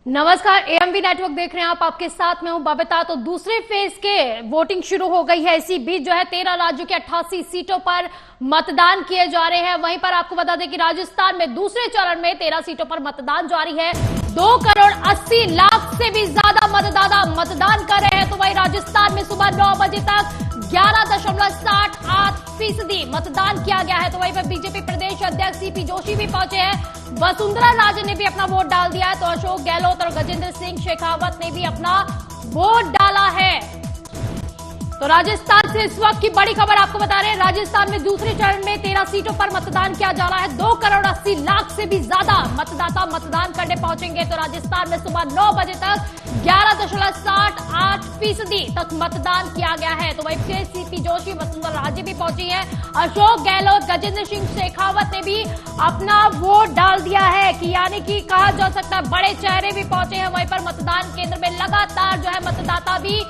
नमस्कार, AMV network देख रहे हैं आप। आपके साथ में हूं बबीता। तो दूसरे फेज के वोटिंग शुरू हो गई है। इसी बीच जो है 13 राज्यों के 88 सीटों पर मतदान किए जा रहे हैं। वहीं पर आपको बता दें कि राजस्थान में दूसरे चरण में 13 सीटों पर मतदान जारी है। 2,80,00,000 से भी ज्यादा मतदाता मतदान कर रहे हैं। तो वहीं राजस्थान में सुबह 9 बजे तक 11.68% मतदान किया गया है। तो वहीं पर बीजेपी प्रदेश अध्यक्ष सीपी जोशी भी पहुंचे हैं। वसुंधरा राजे ने भी अपना वोट डाल दिया है। तो अशोक गहलोत और गजेंद्र सिंह शेखावत ने भी अपना वोट डाला है। तो राजस्थान से इस वक्त की बड़ी खबर आपको बता रहे हैं। राजस्थान में दूसरे चरण में 13 सीटों पर मतदान किया जा रहा है। 2,80,00,000 से भी ज्यादा मतदाता मतदान करने पहुंचेंगे। तो राजस्थान में सुबह 9 बजे तक 11.68% तक मतदान किया गया है। तो वहीं फिर सीपी जोशी, वसुंधरा राजे भी पहुंची है। अशोक गहलोत, गजेंद्र सिंह शेखावत ने भी अपना वोट डाल दिया है कि यानी कि कहा जा सकता है बड़े चेहरे भी पहुंचे हैं। वहीं पर मतदान केंद्र में लगातार जो है मतदाता भी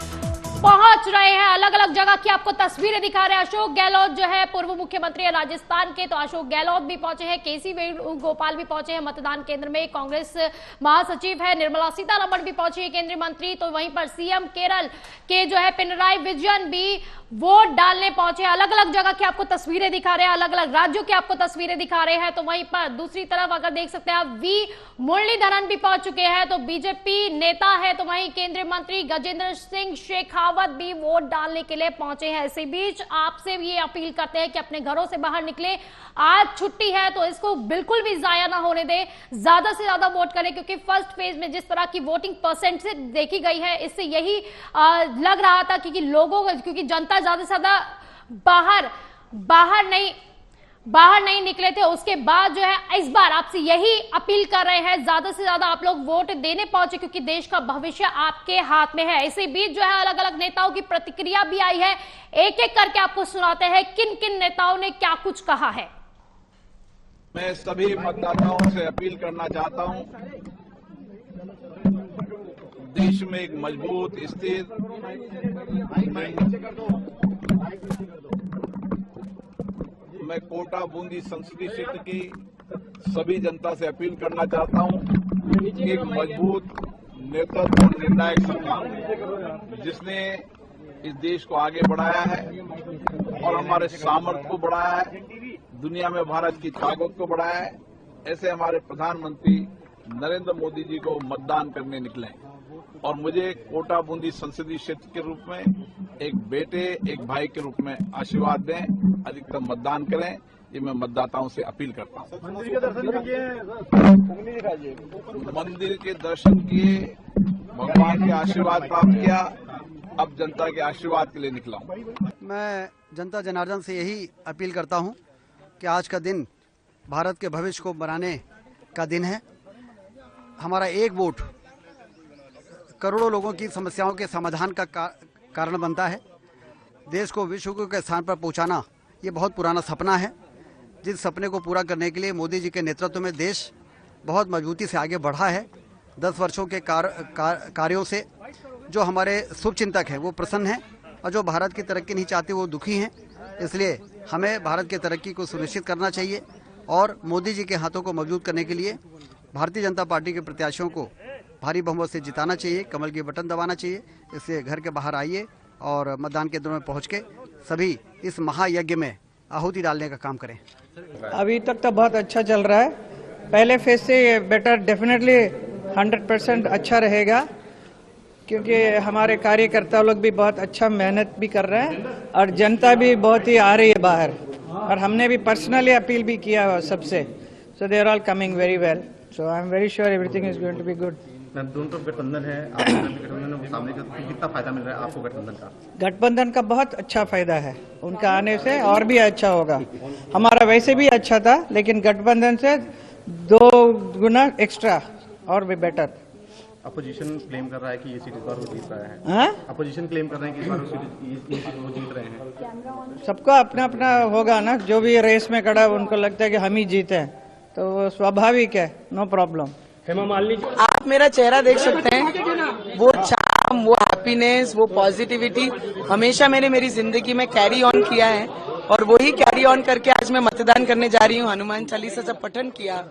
पहुंच रहे हैं। अलग अलग जगह की आपको तस्वीरें दिखा रहे हैं। अशोक गहलोत जो है पूर्व मुख्यमंत्री है राजस्थान के, तो अशोक गहलोत भी पहुंचे हैं। केसी वेणुगोपाल भी पहुंचे हैं मतदान केंद्र में। कांग्रेस महासचिव है निर्मला सीतारमण भी पहुंची है, केंद्रीय मंत्री। तो वहीं पर सीएम केरल के जो है पिनराई विजयन भी वोट डालने पहुंचे। अलग अलग जगह की आपको तस्वीरें दिखा रहे हैं, अलग अलग राज्यों की आपको तस्वीरें दिखा रहे हैं। तो वहीं पर दूसरी तरफ अगर देख सकते हैं आप, वी मुरलीधरन भी पहुंच चुके हैं। तो बीजेपी नेता है। तो वहीं केंद्रीय मंत्री गजेंद्र सिंह शेखावत भी वोट डालने के लिए पहुंचे हैं। इसी बीच आपसे भी ये अपील करते हैं कि अपने घरों से बाहर निकले। आज छुट्टी है तो इसको बिल्कुल भी जाया ना होने दें, ज्यादा से ज्यादा वोट करें। क्योंकि फर्स्ट फेज में जिस तरह की वोटिंग परसेंट से देखी गई है, इससे यही लग रहा था कि लोगों को, क्योंकि जनता ज्यादा से ज्यादा बाहर नहीं निकले थे। उसके बाद जो है इस बार आपसे यही अपील कर रहे हैं, ज्यादा से ज्यादा आप लोग वोट देने पहुंचे, क्योंकि देश का भविष्य आपके हाथ में है। इसी बीच जो है अलग अलग नेताओं की प्रतिक्रिया भी आई है। एक एक करके आपको सुनाते हैं किन किन नेताओं ने क्या कुछ कहा है। मैं सभी मतदाताओं से अपील करना चाहता हूं, देश में एक मजबूत स्थिर मैं कोटा बूंदी संसदीय क्षेत्र की सभी जनता से अपील करना चाहता हूं कि एक मजबूत नेतृत्व निर्णायक सरकार जिसने इस देश को आगे बढ़ाया है और हमारे सामर्थ्य को बढ़ाया है, दुनिया में भारत की ताकत को बढ़ाया है, ऐसे हमारे प्रधानमंत्री नरेंद्र मोदी जी को मतदान करने निकले। और मुझे कोटा बूंदी संसदीय क्षेत्र के रूप में एक बेटे एक भाई के रूप में आशीर्वाद दें, अधिकतम मतदान करें, ये मैं मतदाताओं से अपील करता हूं। मंदिर के दर्शन किए, भगवान के आशीर्वाद प्राप्त किया, अब जनता के आशीर्वाद के लिए निकला हूं। मैं जनता जनार्दन से यही अपील करता हूं कि आज का दिन भारत के भविष्य को बनाने का दिन है। हमारा एक वोट करोड़ों लोगों की समस्याओं के समाधान का कारण बनता है। देश को विश्व के स्थान पर पहुंचाना ये बहुत पुराना सपना है, जिस सपने को पूरा करने के लिए मोदी जी के नेतृत्व में देश बहुत मजबूती से आगे बढ़ा है। 10 वर्षों के कार्यों से जो हमारे शुभचिंतक हैं वो प्रसन्न हैं और जो भारत की तरक्की नहीं चाहते वो दुखी हैं। इसलिए हमें भारत की तरक्की को सुनिश्चित करना चाहिए और मोदी जी के हाथों को मजबूत करने के लिए भारतीय जनता पार्टी के प्रत्याशियों को भारी बहुमत से जिताना चाहिए, कमल की बटन दबाना चाहिए। इसलिए घर के बाहर आइए और मतदान केंद्रों में पहुंच के सभी इस महायज्ञ में आहुति डालने का काम करें। अभी तक तो बहुत अच्छा चल रहा है। पहले फेज से बेटर डेफिनेटली 100% अच्छा रहेगा, क्योंकि हमारे कार्यकर्ता लोग भी बहुत अच्छा मेहनत भी कर रहे हैं और जनता भी बहुत ही आ रही है बाहर। और हमने भी पर्सनली अपील भी किया सबसे। So they are all coming very well. So I am very sure everything is going to be good. दोनों तो गठबंधन है, आप गठबंधन है, सामने का कितना फायदा मिल रहा है आपको गठबंधन का? गठबंधन का बहुत अच्छा फायदा है, उनका आने से और भी अच्छा होगा। हमारा वैसे भी अच्छा था, लेकिन गठबंधन से 2 गुना एक्स्ट्रा और भी बेटर। अपोजिशन क्लेम कर रहा है कि ये सीट इस बार वो जीत रहा है। हाँ, अपोजिशन क्लेम कर रहे हैं कि इस बार वो जीत रहे हैं। सबका अपना अपना होगा ना, जो भी रेस में खड़ा उनको लगता है कि हम ही जीते हैं, तो वो स्वाभाविक है, नो प्रॉब्लम। आप मेरा चेहरा देख सकते हैं, वो चार्म, वो हैप्पीनेस, वो पॉजिटिविटी हमेशा मैंने मेरी जिंदगी में कैरी ऑन किया है और वही कैरी ऑन करके आज मैं मतदान करने जा रही हूँ। हनुमान चालीसा जब पठन किया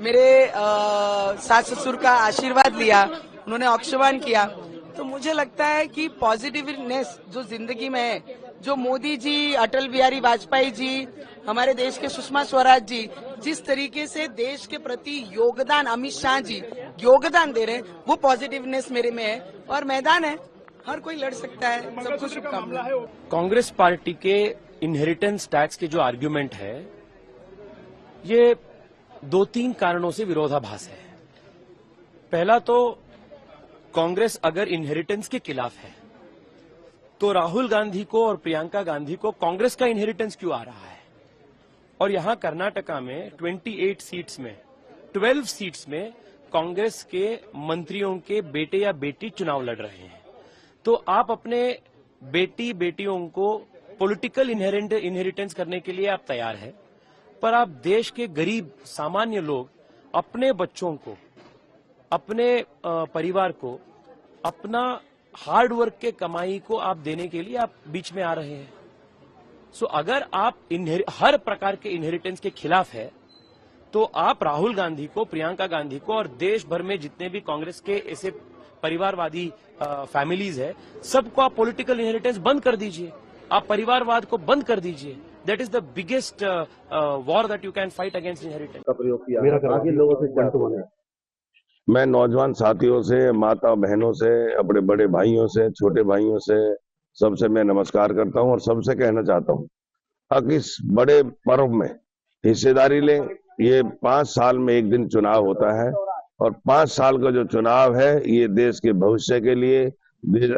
मेरे सास ससुर का आशीर्वाद लिया, उन्होंने औक्षवान किया, तो मुझे लगता है कि पॉजिटिवनेस जो जिंदगी में है, जो मोदी जी, अटल बिहारी वाजपेयी जी, हमारे देश के सुषमा स्वराज जी जिस तरीके से देश के प्रति योगदान, अमित शाह जी योगदान दे रहे हैं, वो पॉजिटिवनेस मेरे में है और मैदान है, हर कोई लड़ सकता है। सबको शुभकामनाएं। कांग्रेस पार्टी के इनहेरिटेंस टैक्स के जो आर्ग्यूमेंट है, ये 2-3 कारणों से विरोधाभास है। पहला तो कांग्रेस अगर इनहेरिटेंस के खिलाफ है तो राहुल गांधी को और प्रियंका गांधी को कांग्रेस का इनहेरिटेंस क्यों आ रहा है? और यहां कर्नाटका में 28 सीट्स में 12 सीट्स में कांग्रेस के मंत्रियों के बेटे या बेटी चुनाव लड़ रहे हैं। तो आप अपने बेटी बेटियों को पॉलिटिकल इनहेरिटेंस करने के लिए आप तैयार है, पर आप देश के गरीब सामान्य लोग अपने बच्चों को, अपने परिवार को, अपना हार्ड वर्क के कमाई को आप देने के लिए आप बीच में आ रहे हैं। सो अगर आप हर प्रकार के इनहेरिटेंस के खिलाफ है तो आप राहुल गांधी को, प्रियंका गांधी को और देश भर में जितने भी कांग्रेस के ऐसे परिवारवादी फैमिलीज है, सबको आप पॉलिटिकल इनहेरिटेंस बंद कर दीजिए, आप परिवारवाद को बंद कर दीजिए। That is the biggest war that you can fight against inheritance. मैं नौजवान साथियों से, माता बहनों से, अपने बड़े भाइयों से, छोटे भाइयों से, सबसे मैं नमस्कार करता हूं और सबसे कहना चाहता हूं कि इस बड़े पर्व में हिस्सेदारी लें। ये 5 साल में एक दिन चुनाव होता है और 5 साल का जो चुनाव है ये देश के भविष्य के लिए,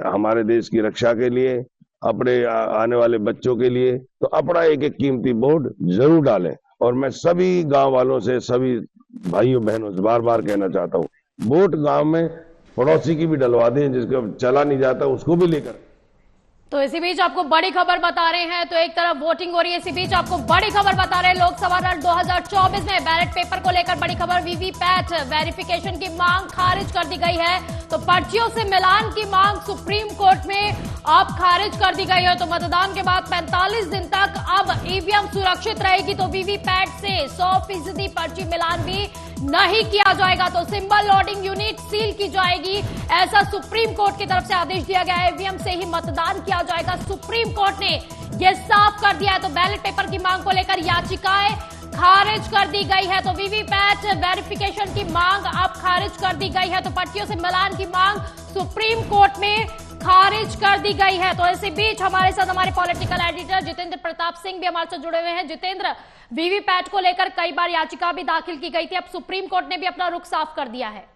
हमारे देश की रक्षा के लिए, अपने आने वाले बच्चों के लिए, तो अपना एक एक कीमती वोट जरूर डालें। और मैं सभी गांव वालों से, सभी भाइयों बहनों से बार बार कहना चाहता हूं, वोट गांव में पड़ोसी की भी डलवा दें, जिसका चला नहीं जाता उसको भी लेकर। तो इसी बीच आपको बड़ी खबर बता रहे हैं, तो एक तरफ वोटिंग हो रही है, इसी बीच आपको बड़ी खबर बता रहे हैं, लोकसभा 2024 में बैलेट पेपर को लेकर बड़ी खबर, वीवीपैट वेरिफिकेशन की मांग खारिज कर दी गई है। तो पर्चियों से मिलान की मांग सुप्रीम कोर्ट में अब खारिज कर दी गई है। तो मतदान के बाद 45 दिन तक अब ईवीएम सुरक्षित रहेगी, तो वीवीपैट से 100% पर्ची मिलान भी नहीं किया जाएगा। तो सिंबल लोडिंग यूनिट सील की जाएगी, ऐसा सुप्रीम कोर्ट की तरफ से आदेश दिया गया है। ईवीएम से ही मतदान किया जाएगा, सुप्रीम कोर्ट ने यह साफ कर दिया है। तो बैलेट पेपर की मांग को लेकर याचिकाएं खारिज कर दी गई है। तो वीवीपैट वेरिफिकेशन की मांग अब खारिज कर दी गई है। तो पर्चियों से मिलान की मांग सुप्रीम कोर्ट में खारिज कर दी गई है। तो इसी बीच हमारे साथ हमारे पॉलिटिकल एडिटर जितेंद्र प्रताप सिंह भी हमारे साथ जुड़े हुए हैं। जितेंद्र, वीवीपैट को लेकर कई बार याचिका भी दाखिल की गई थी, अब सुप्रीम कोर्ट ने भी अपना रुख साफ कर दिया है।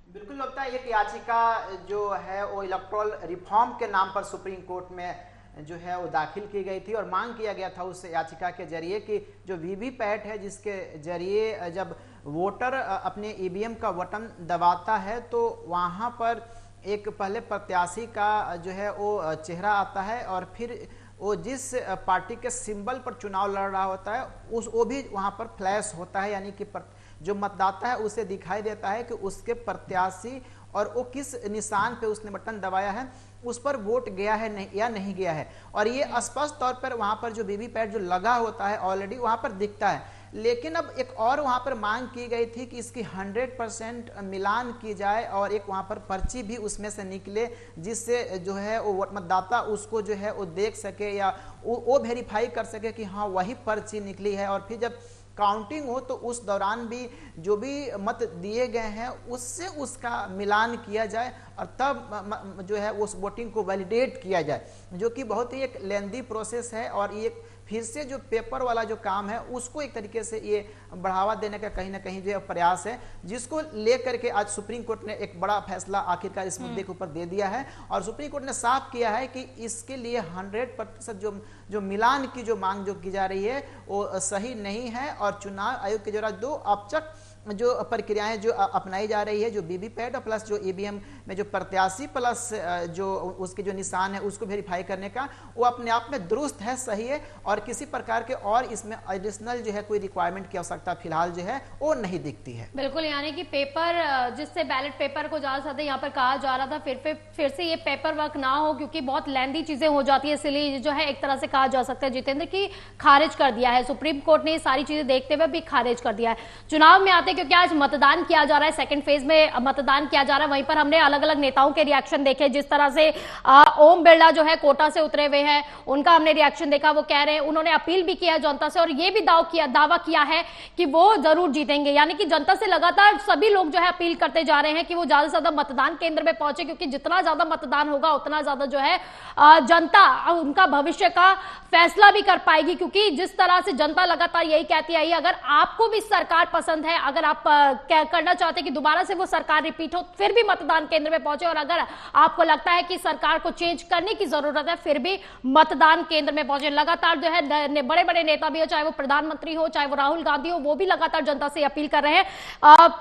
बिल्कुल लगता है एक याचिका जो है वो इलेक्टोरल रिफॉर्म के नाम पर सुप्रीम कोर्ट में जो है वो दाखिल की गई थी और मांग किया गया था उस याचिका के जरिए कि जो वीवीपैट है, जिसके जरिए जब वोटर अपने ईवीएम का बटन दबाता है तो वहां पर एक पहले प्रत्याशी का जो है वो चेहरा आता है और फिर वो जिस पार्टी के सिंबल पर चुनाव लड़ रहा होता है वो भी वहां पर फ्लैश होता है, यानी कि जो मतदाता है उसे दिखाई देता है कि उसके प्रत्याशी और वो किस निशान पे उसने बटन दबाया है, उस पर वोट गया है नहीं या नहीं गया है। और ये स्पष्ट तौर पर वहां पर जो वीवीपैट जो लगा होता है ऑलरेडी वहां पर दिखता है। लेकिन अब एक और वहां पर मांग की गई थी कि इसकी 100% मिलान की जाए और एक वहां पर पर्ची भी उसमें से निकले, जिससे जो है वो मतदाता उसको जो है वो देख सके या वो वेरीफाई कर सके कि हाँ वही पर्ची निकली है। और फिर जब काउंटिंग हो तो उस दौरान भी जो भी मत दिए गए हैं उससे उसका मिलान किया जाए और तब जो है उस वोटिंग को वैलिडेट किया जाए, जो कि बहुत ही एक लेंदी प्रोसेस है। और ये फिर से जो पेपर वाला जो काम है उसको एक तरीके से ये बढ़ावा देने का कहीं ना कहीं जो प्रयास है, जिसको लेकर के आज सुप्रीम कोर्ट ने एक बड़ा फैसला आखिरकार इस मुद्दे के ऊपर दे दिया है। और सुप्रीम कोर्ट ने साफ किया है कि इसके लिए 100% जो मिलान की जो मांग जो की जा रही है वो सही नहीं है। और चुनाव आयोग के द्वारा 2 औपचारिक जो प्रक्रियाएं जो अपनाई जा रही है, जो वीवीपैट प्लस जो ईवीएम में जो प्रत्याशी प्लस जो उसके जो निशान है उसको वेरीफाई करने का, वो अपने आप में दुरुस्त है, सही है और किसी प्रकार के और इसमें एडिशनल जो है कोई रिक्वायरमेंट की आवश्यकता फिलहाल जो है वो नहीं दिखती है। बिल्कुल, यानी कि पेपर जिससे बैलेट पेपर को ज्यादा से यहाँ पर कहा जा रहा था फिर से ये पेपर वर्क ना हो, क्योंकि बहुत लेंदी चीजें हो जाती है, इसलिए जो है एक तरह से कहा जा सकता है जितेंद्र की खारिज कर दिया है सुप्रीम कोर्ट ने, सारी चीजें देखते हुए भी खारिज कर दिया है। चुनाव में आते हैं क्योंकि आज मतदान किया जा रहा है, सेकंड फेज में मतदान किया जा रहा है। वहीं पर हमने अलग अलग नेताओं के रिएक्शन देखे, जिस तरह से ओम बिरला जो है कोटा से उतरे हुए हैं, उनका हमने रिएक्शन देखा। वो कह रहे हैं, उन्होंने अपील भी किया जनता से और ये भी दावा किया है कि वो जरूर जीतेंगे। यानी कि जनता से लगातार सभी लोग जो है अपील करते जा रहे हैं कि वो ज्यादा से ज्यादा मतदान केंद्र में पहुंचे, क्योंकि जितना ज्यादा मतदान होगा उतना ज्यादा जो है जनता उनका भविष्य का फैसला भी कर पाएगी। क्योंकि जिस तरह से जनता लगातार यही कहती आई, अगर आपको भी सरकार पसंद है, अगर आप करना चाहते हैं कि दोबारा से वो सरकार रिपीट हो, फिर भी मतदान केंद्र में पहुंचे, और अगर आपको लगता है कि सरकार को चेंज करने की जरूरत है, फिर भी मतदान केंद्र में पहुंचे। लगातार जो है बड़े बड़े नेता भी हो, चाहे वो प्रधानमंत्री हो, चाहे वो राहुल गांधी हो, वो भी लगातार जनता से अपील कर रहे हैं।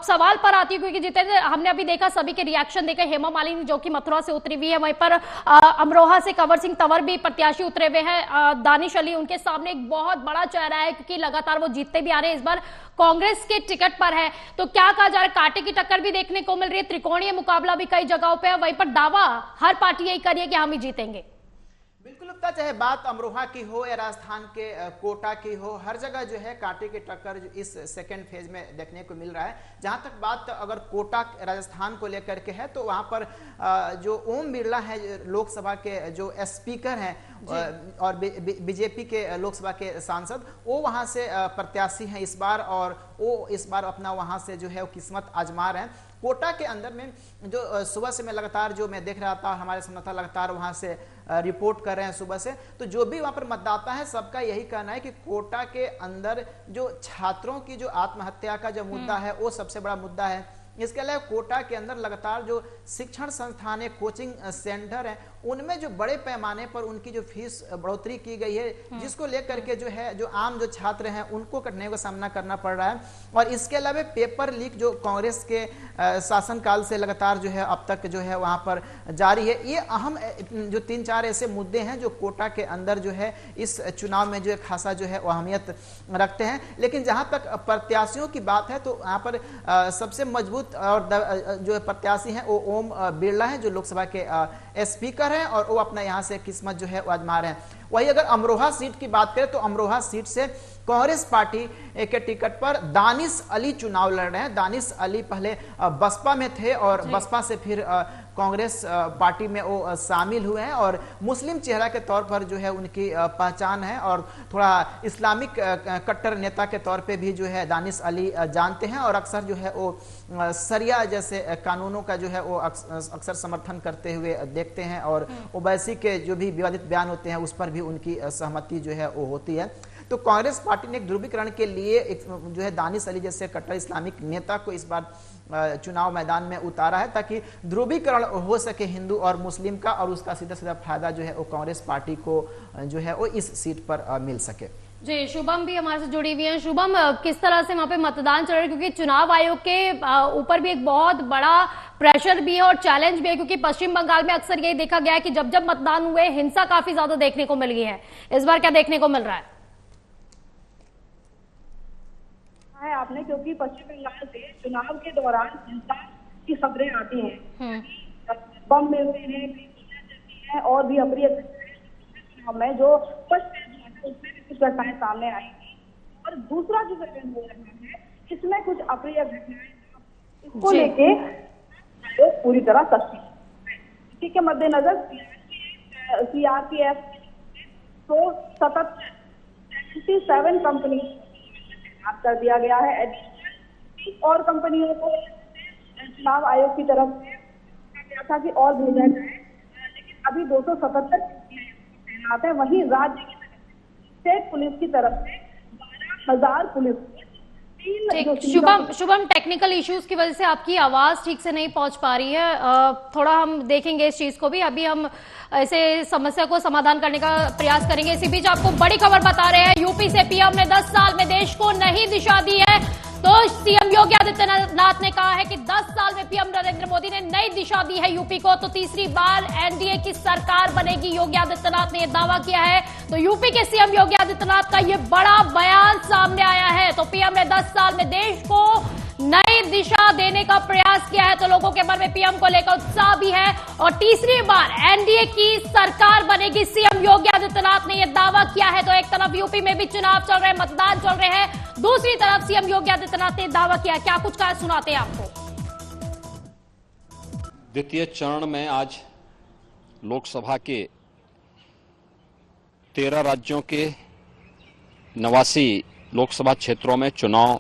सवाल पर आती है, क्योंकि जितेंद्र हमने अभी देखा सभी के रिएक्शन देखे, हेमा मालिनी जो कि मथुरा से उतरी हुई है, वहीं पर अमरोहा से कंवर सिंह तंवर भी प्रत्याशी उतरे हुए हैं, दानिश अली उनके सामने एक बहुत बड़ा चेहरा है, क्योंकि लगातार वो जीतते भी आ रहे हैं, इस बार कांग्रेस के टिकट पर है। तो क्या कहा जा रहा है, कांटे की टक्कर भी देखने को मिल रही है, त्रिकोणीय मुकाबला भी कई जगहों पे है, वहीं पर दावा हर पार्टी यही कर रही है कि हम ही जीतेंगे। बिल्कुल लगता, चाहे बात अमरोहा की हो या राजस्थान के कोटा की हो, हर जगह जो है कांटे की टक्कर जो इस सेकेंड फेज में देखने को मिल रहा है। जहां तक बात अगर कोटा राजस्थान को लेकर के है, तो वहां पर जो ओम बिरला है लोकसभा के जो स्पीकर हैं और बीजेपी के लोकसभा के सांसद, वो वहां से प्रत्याशी हैं इस बार, और वो इस बार अपना वहां से जो है वो किस्मत आजमा रहे हैं। कोटा के अंदर में जो सुबह से मैं लगातार जो मैं देख रहा था, हमारे संवाददाता लगातार वहां से रिपोर्ट कर रहे हैं सुबह से, तो जो भी वहां पर मतदाता है सबका यही कहना है कि कोटा के अंदर जो छात्रों की जो आत्महत्या का जो मुद्दा है वो सबसे बड़ा मुद्दा है। इसके अलावा कोटा के अंदर लगातार जो शिक्षण संस्थान है, कोचिंग सेंटर है, उनमें जो बड़े पैमाने पर उनकी जो फीस बढ़ोतरी की गई है, जिसको लेकर के जो है जो आम जो छात्र हैं उनको कठिनाइयों का सामना करना पड़ रहा है। और इसके अलावा पेपर लीक जो कांग्रेस के शासनकाल से लगातार जो है अब तक जो है वहां पर जारी है। ये अहम जो 3-4 ऐसे मुद्दे हैं जो कोटा के अंदर जो है इस चुनाव में जो है खासा जो है अहमियत रखते हैं। लेकिन जहां तक प्रत्याशियों की बात है, तो यहाँ पर सबसे मजबूत और जो प्रत्याशी हैं वो ओम बिरला है, जो लोकसभा के स्पीकर हैं, और वो अपना यहाँ से किस्मत जो है वो आजमा रहे हैं। वही अगर अमरोहा सीट की बात करें, तो अमरोहा सीट से कांग्रेस पार्टी के टिकट पर दानिश अली चुनाव लड़ रहे हैं। दानिश अली पहले बसपा में थे और बसपा से फिर कांग्रेस पार्टी में वो शामिल हुए हैं, और मुस्लिम चेहरा के तौर पर जो है उनकी पहचान है, और थोड़ा इस्लामिक कट्टर नेता के तौर पे भी जो है दानिश अली जानते हैं, और अक्सर जो है वो सरिया जैसे कानूनों का जो है वो अक्सर समर्थन करते हुए देखते हैं, और ओवैसी के जो भी विवादित बयान होते हैं उस पर भी उनकी सहमति जो है वो होती है। तो कांग्रेस पार्टी ने एक ध्रुवीकरण के लिए एक जो है दानिश अली जैसे कट्टर इस्लामिक नेता को इस बार चुनाव मैदान में उतारा है, ताकि ध्रुवीकरण हो सके हिंदू और मुस्लिम का, और उसका सीधा सीधा फायदा जो है वो कांग्रेस पार्टी को जो है वो इस सीट पर मिल सके। जी, शुभम भी हमारे से जुड़ी हुई है। शुभम, किस तरह से वहां पे मतदान चल रहा है, क्योंकि चुनाव आयोग के ऊपर भी एक बहुत बड़ा प्रेशर भी है और चैलेंज भी है, क्योंकि पश्चिम बंगाल में अक्सर यही देखा गया है कि जब जब मतदान हुए हिंसा काफी ज्यादा देखने को मिल गई है। इस बार क्या देखने को मिल रहा है आपने, क्योंकि पश्चिम बंगाल से चुनाव के दौरान हिंसा की खबरें आती हैं, बम मिलते हैं और भी अप्रिय चुनाव में जो उसमें भी कुछ घटनाएं सामने आई थी। और दूसरा जो प्रकरण हो रहा है, इसमें कुछ अप्रिय घटनाएं इसको लेके आयोग पूरी तरह सक्रिय है। इसी के मद्देनजर सीआरपीएफ को 77 कंपनी कर दिया गया है। और कंपनियों को चुनाव आयोग की तरफ से कहा गया था कि और भेजा जाए, लेकिन अभी 277 तैनात है। वहीं राज्य की तरफ से स्टेट पुलिस की तरफ से 12,000 पुलिस। शुभम, टेक्निकल इश्यूज की वजह से आपकी आवाज ठीक से नहीं पहुंच पा रही है, थोड़ा हम देखेंगे इस चीज को भी। अभी हम ऐसे समस्या को समाधान करने का प्रयास करेंगे। इसी बीच आपको बड़ी खबर बता रहे हैं, यूपी से पीएम ने 10 साल में देश को नई दिशा दी है। तो सीएम योगी आदित्यनाथ ने कहा है कि 10 साल में पीएम नरेंद्र मोदी ने नई दिशा दी है यूपी को, तो तीसरी बार एनडीए की सरकार बनेगी। योगी आदित्यनाथ ने यह दावा किया है। तो यूपी के सीएम योगी आदित्यनाथ का यह बड़ा बयान सामने आया है। तो पीएम ने 10 साल में देश को नई नई दिशा देने का प्रयास किया है, तो लोगों के मन में पीएम को लेकर उत्साह भी है। और तीसरी बार एनडीए की सरकार बनेगी, सीएम योगी आदित्यनाथ ने यह दावा किया है। तो एक तरफ यूपी में भी चुनाव चल रहे हैं, मतदान चल रहे हैं, दूसरी तरफ सीएम योगी आदित्यनाथ ने दावा किया। क्या कुछ कहा सुनाते हैं आपको। द्वितीय चरण में आज लोकसभा के 13 राज्यों के 89 लोकसभा क्षेत्रों में चुनाव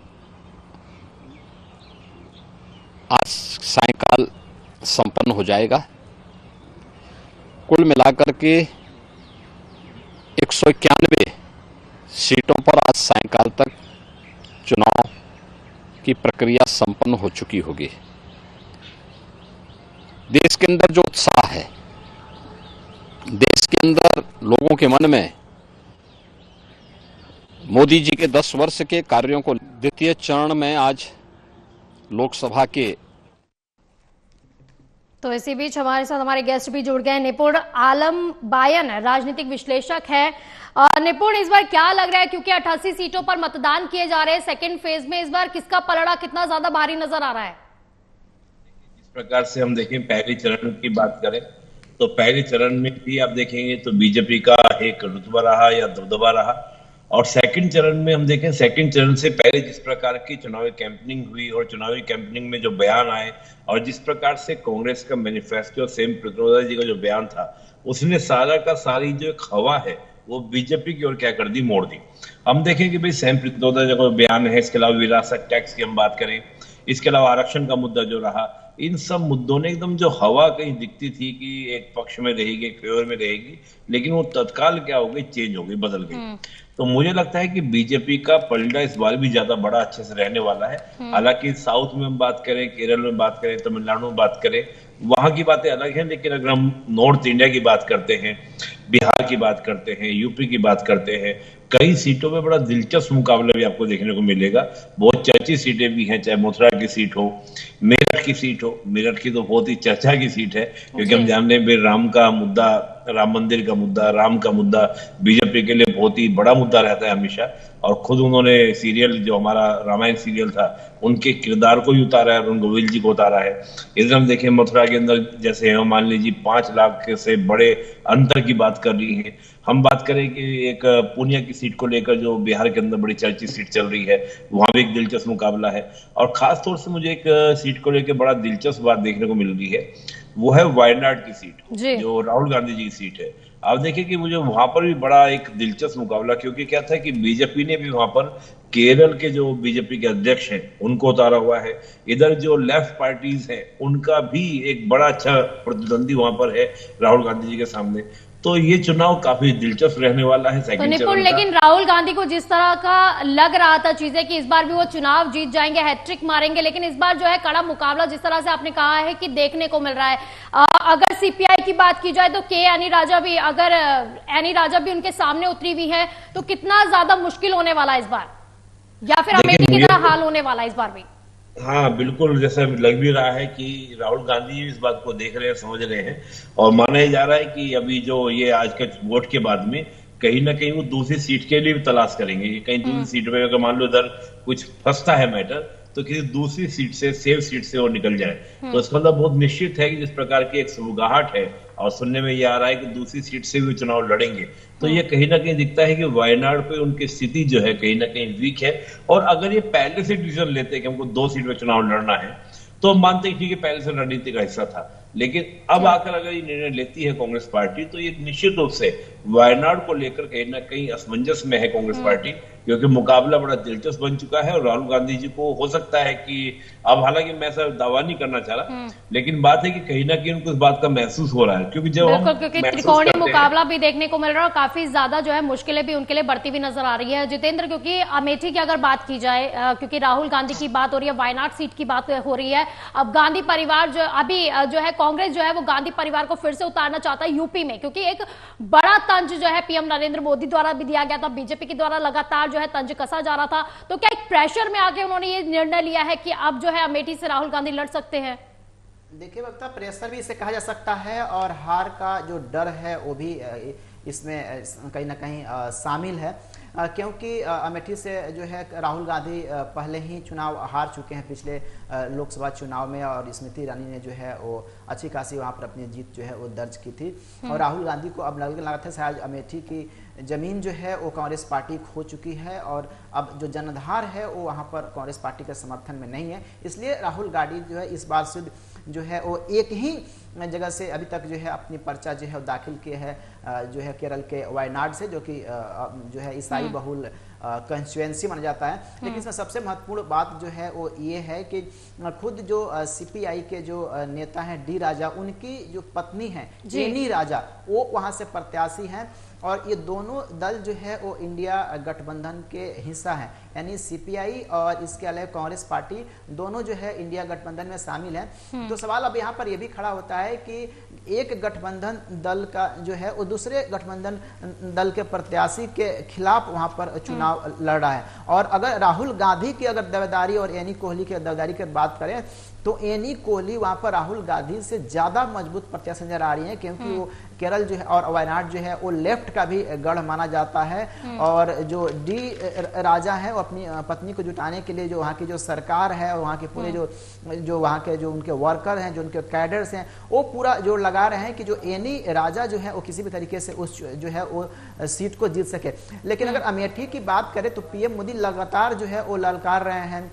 आज सायंकाल संपन्न हो जाएगा। कुल मिलाकर के 191 सीटों पर आज सायंकाल तक चुनाव की प्रक्रिया संपन्न हो चुकी होगी। देश के अंदर जो उत्साह है, देश के अंदर लोगों के मन में मोदी जी के 10 वर्ष के कार्यों को द्वितीय चरण में आज लोकसभा के। तो इसी बीच हमारे साथ हमारे गेस्ट भी जुड़ गए, निपुण आलम बायन राजनीतिक विश्लेषक है। निपुण, इस बार क्या लग रहा है, क्योंकि 88 सीटों पर मतदान किए जा रहे हैं सेकेंड फेज में, इस बार किसका पलड़ा कितना ज्यादा भारी नजर आ रहा है? इस प्रकार से हम देखें, पहले चरण की बात करें तो पहले चरण में भी आप देखेंगे तो बीजेपी का एक रुतबा रहा या दबदबा रहा, और सेकंड चरण में हम देखें, सेकंड चरण से पहले जिस प्रकार की चुनावी कैंपेनिंग हुई और चुनावी कैंपेनिंग में जो बयान आए और जिस प्रकार से कांग्रेस का मैनिफेस्टो सेम प्रकाश जी का जो बयान था, उसने सारा का सारी जो एक हवा है वो बीजेपी की ओर क्या कर दी, मोड़ दी। हम देखें कि भाई सैम पित्रोदा का बयान है, इसके अलावा विरासत टैक्स की हम बात करें, इसके अलावा आरक्षण का मुद्दा जो रहा, इन सब मुद्दों ने एकदम जो हवा कहीं दिखती थी कि एक पक्ष में रहेगी, एक फेवर में रहेगी, लेकिन वो तत्काल क्या हो गई, चेंज हो गई, बदल गई। तो मुझे लगता है कि बीजेपी का पलड़ा इस बार भी ज्यादा बड़ा अच्छे से रहने वाला है। हालांकि साउथ में हम बात करें, केरल में बात करें, तमिलनाडु में बात करें, वहां की बातें अलग हैं, लेकिन अगर हम नॉर्थ इंडिया की बात करते हैं, बिहार की बात करते हैं, यूपी की बात करते हैं, कई सीटों में बड़ा दिलचस्प मुकाबला भी आपको देखने को मिलेगा। बहुत चर्चित सीटें भी हैं, चाहे मथुरा की सीट हो, मेरठ की सीट हो। मेरठ की तो बहुत ही चर्चा की सीट है, क्योंकि हम जानते हैं राम का मुद्दा, राम मंदिर का मुद्दा, राम का मुद्दा बीजेपी के लिए बहुत ही बड़ा मुद्दा रहता है हमेशा। और खुद उन्होंने सीरियल, जो हमारा रामायण सीरियल था, उनके किरदार को ही उतारा है, अरुण गोविल जी को उतारा है। इधर हम देखें मथुरा के अंदर, जैसे हम मान लीजिए 5 लाख से बड़े अंतर की बात कर रही है। हम बात करें कि एक पूर्णिया की सीट को लेकर जो बिहार के अंदर बड़ी चर्चित सीट चल रही है, वहां भी एक दिलचस्प मुकाबला है। और खास तौर से मुझे एक सीट को लेकर बड़ा दिलचस्प बात देखने को मिल रही है, वो है वायनाड की सीट, जो राहुल गांधी जी की सीट है। आप देखिए कि मुझे वहां पर भी बड़ा एक दिलचस्प मुकाबला, क्योंकि क्या था कि बीजेपी ने भी वहां पर केरल के जो बीजेपी के अध्यक्ष हैं उनको उतारा हुआ है। इधर जो लेफ्ट पार्टीज हैं उनका भी एक बड़ा अच्छा प्रतिद्वंदी वहां पर है राहुल गांधी जी के सामने। तो ये चुनाव काफी दिलचस्प रहने वाला है। तो निपुण, लेकिन राहुल गांधी को जिस तरह का लग रहा था चीजें कि इस बार भी वो चुनाव जीत जाएंगे, हैट्रिक मारेंगे, लेकिन इस बार जो है कड़ा मुकाबला जिस तरह से आपने कहा है कि देखने को मिल रहा है। अगर सीपीआई की बात की जाए तो एनी राजा भी, अगर एनी राजा भी उनके सामने उतरी हुई है, तो कितना ज्यादा मुश्किल होने वाला है इस बार, या फिर अमेठी की तरह हाल होने वाला है इस बार भी? हाँ बिल्कुल, जैसा लग भी रहा है कि राहुल गांधी इस बात को देख रहे हैं, समझ रहे हैं, और माना जा रहा है कि अभी जो ये आज के वोट के बाद में कहीं ना कहीं वो दूसरी सीट के लिए भी तलाश करेंगे कि कहीं दूसरी सीट पे अगर मान लो इधर कुछ फंसता है मैटर, तो किसी दूसरी सीट से, सेफ सीट से वो निकल जाए। तो इसका मतलब बहुत निश्चित है कि जिस प्रकार की एक सुगबुगाहट है, और सुनने में ये आ रहा है कि दूसरी सीट से भी चुनाव लड़ेंगे, तो ये कहीं ना कहीं दिखता है कि वायनाड पे उनकी स्थिति जो है कहीं ना कहीं वीक है। और अगर ये पहले से डिसीजन लेते हैं कि हमको 2 सीट पे चुनाव लड़ना है, तो मानते हैं ठीक है, पहले से रणनीति का हिस्सा था। लेकिन अब आकर अगर ये निर्णय लेती है कांग्रेस पार्टी, तो ये निश्चित रूप से वायनाड को लेकर कहीं ना कहीं असमंजस में है कांग्रेस पार्टी, क्योंकि मुकाबला बड़ा दिलचस्प बन चुका है। और राहुल गांधी जी को हो सकता है कि अब, हालांकि मैं ऐसा दावा नहीं करना चाह रहा, लेकिन बात है कि कहीं ना कहीं उनको इस बात का महसूस हो रहा है, क्योंकि जब क्योंकि त्रिकोणीय मुकाबला भी देखने को मिल रहा है और काफी ज्यादा जो है मुश्किलें भी उनके लिए बढ़ती हुई नजर आ रही है। जितेंद्र, क्योंकि अमेठी की अगर बात की जाए, क्योंकि राहुल गांधी की बात हो रही है, वायनाड सीट की बात हो रही है, अब गांधी परिवार जो अभी जो है, कांग्रेस जो है वो गांधी परिवार को फिर से उतारना चाहता है यूपी में, क्योंकि एक बड़ा तंज जो है पीएम नरेंद्र मोदी द्वारा भी दिया गया था, बीजेपी के द्वारा लगातार जो है तंज कसा जा रहा था। तो क्या एक प्रेशर में आके उन्होंने ये निर्णय लिया है कि अब जो है अमेठी से राहुल गांधी लड़ सकते हैं? देखिए वक्ता, प्रेशर भी इसे कहा जा सकता है, और हार का जो डर है वो भी इसमें कहीं ना कहीं शामिल है। क्योंकि अमेठी से जो है राहुल गांधी पहले ही चुनाव हार चुके हैं पिछले लोकसभा चुनाव में, और स्मृति ईरानी ने जो है वो अच्छी खासी वहाँ पर अपनी जीत जो है वो दर्ज की थी। और राहुल गांधी को अब लगा था शायद अमेठी की जमीन जो है वो कांग्रेस पार्टी खो चुकी है, और अब जो जनधार है वो वहाँ पर कांग्रेस पार्टी के समर्थन में नहीं है। इसलिए राहुल गांधी जो है इस बार सिर्फ जो है वो एक ही जगह से अभी तक जो है अपनी पर्चा जो है दाखिल किए है, जो है केरल के वायनाड से, जो कि जो है ईसाई बहुल कंस्टिट्यूएंसी माना जाता है। लेकिन इसमें सबसे महत्वपूर्ण बात जो है वो ये है कि खुद जो सीपीआई के जो नेता हैं डी राजा, उनकी जो पत्नी है एनी राजा, वो वहाँ से प्रत्याशी हैं, और ये दोनों दल जो है वो इंडिया गठबंधन के हिस्सा है, यानी सीपीआई और इसके अलावा कांग्रेस पार्टी दोनों जो है इंडिया गठबंधन में शामिल है। तो सवाल अब यहाँ पर यह भी खड़ा होता है कि एक गठबंधन दल का जो है वो दूसरे गठबंधन दल के प्रत्याशी के खिलाफ वहां पर चुनाव लड़ रहा है। और अगर राहुल गांधी की अगर दावेदारी और एनी कोहली की दावेदारी की बात करें तो एनी कोहली वहां पर राहुल गांधी से ज्यादा मजबूत प्रत्याशी नजर आ रही है, क्योंकि वो केरल जो है और वायनाड जो है वो लेफ्ट का भी गढ़ माना जाता है। और जो डी राजा है वो अपनी पत्नी को जुटाने के लिए जो वहाँ की जो सरकार है और वहाँ के पूरे जो वहाँ के जो उनके वर्कर हैं, जो उनके कैडर्स हैं, वो पूरा जोर लगा रहे हैं कि जो एनी राजा जो है वो किसी भी तरीके से उस जो है वो सीट को जीत सके। लेकिन अगर अमेठी की बात करें तो पीएम मोदी लगातार जो है वो ललकार रहे हैं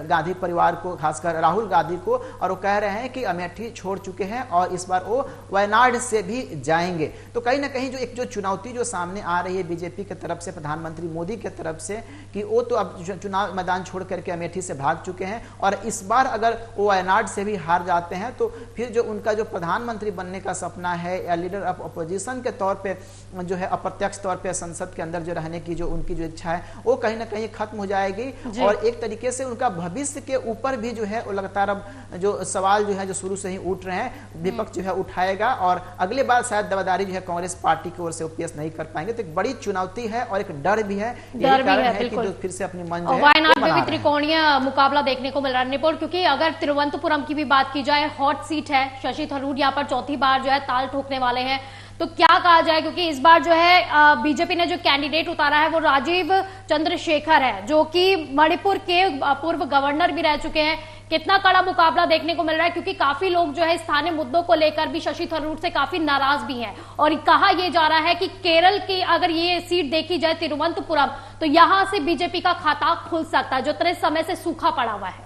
गांधी परिवार को, खासकर राहुल गांधी को, और वो कह रहे हैं कि अमेठी छोड़ चुके हैं और इस बार वो वायनाड से भी जाएंगे। तो कहीं ना कहीं जो एक जो चुनौती जो सामने आ रही है बीजेपी की तरफ से, प्रधानमंत्री मोदी की तरफ से, कि वो तो अब चुनाव मैदान छोड़ करके अमेठी से भाग चुके हैं, और इस बार अगर वो वायनाड से भी हार जाते हैं तो फिर जो उनका जो प्रधानमंत्री बनने का सपना है या लीडर ऑफ अपोजिशन के तौर पे जो है अप्रत्यक्ष तौर पे संसद के अंदर जो रहने की जो उनकी जो इच्छा है वो कहीं ना कहीं खत्म हो जाएगी। और एक तरीके से उनका भविष्य के ऊपर भी जो है वो लगातार अब जो सवाल जो है जो शुरू से ही उठ रहे हैं, विपक्ष जो है उठाएगा, और अगले बार शायद दावेदारी जो है कांग्रेस पार्टी की ओर से पेश नहीं कर पाएंगे। तो एक बड़ी चुनौती है और एक डर भी है, कि जो फिर से अपनी मन वायनाड में भी त्रिकोणीय मुकाबला देखने को मिल रहा है निपुण, क्योंकि अगर तिरुवनंतपुरम की भी बात की जाए, हॉट सीट है, शशि थरूर यहाँ पर चौथी बार जो है ताल ठोकने वाले हैं। तो क्या कहा जाए, क्योंकि इस बार जो है बीजेपी ने जो कैंडिडेट उतारा है वो राजीव चंद्रशेखर है, जो कि मणिपुर के पूर्व गवर्नर भी रह चुके हैं। कितना कड़ा मुकाबला देखने को मिल रहा है, क्योंकि काफी लोग जो है स्थानीय मुद्दों को लेकर भी शशि थरूर से काफी नाराज भी हैं, और कहा यह जा रहा है कि केरल की अगर ये सीट देखी जाए तिरुवनंतपुरम, तो यहां से बीजेपी का खाता खुल सकता है जो इतने समय से सूखा पड़ा हुआ है।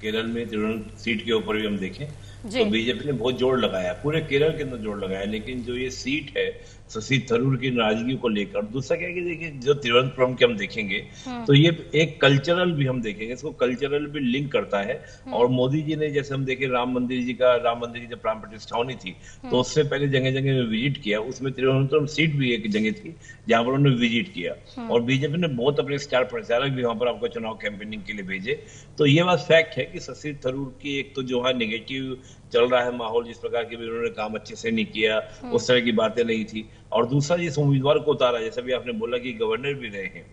केरल में तिरुवनंतपुरम सीट के ऊपर भी हम देखें तो बीजेपी ने बहुत जोर लगाया, पूरे केरल के अंदर जोर लगाया, लेकिन जो ये सीट है शशि थरूर की नाराजगी को लेकर, दूसरा क्या है कि देखिए जो तिरुवनंतपुरम के हम देखेंगे तो ये एक कल्चरल भी हम देखेंगे, इसको कल्चरल भी लिंक करता है। और मोदी जी ने जैसे हम देखें राम मंदिर की जब प्राण प्रतिष्ठा होनी थी तो उससे पहले जगह जगह विजिट किया, उसमें तिरुवनंतपुरम सीट भी एक जगह थी जहां पर उन्होंने विजिट किया, और बीजेपी ने बहुत अपने स्टार प्रचारक भी वहां पर आपको चुनाव कैंपेनिंग के लिए भेजे। तो ये बात फैक्ट है कि शशि थरूर की एक तो जो है नेगेटिव चल रहा है माहौल, जिस प्रकार के भी उन्होंने काम अच्छे से नहीं किया, उस तरह की बातें नहीं थी, और दूसरा जिस उम्मीदवार को उतारा, जैसे भी आपने बोला कि गवर्नर भी रहे हैं,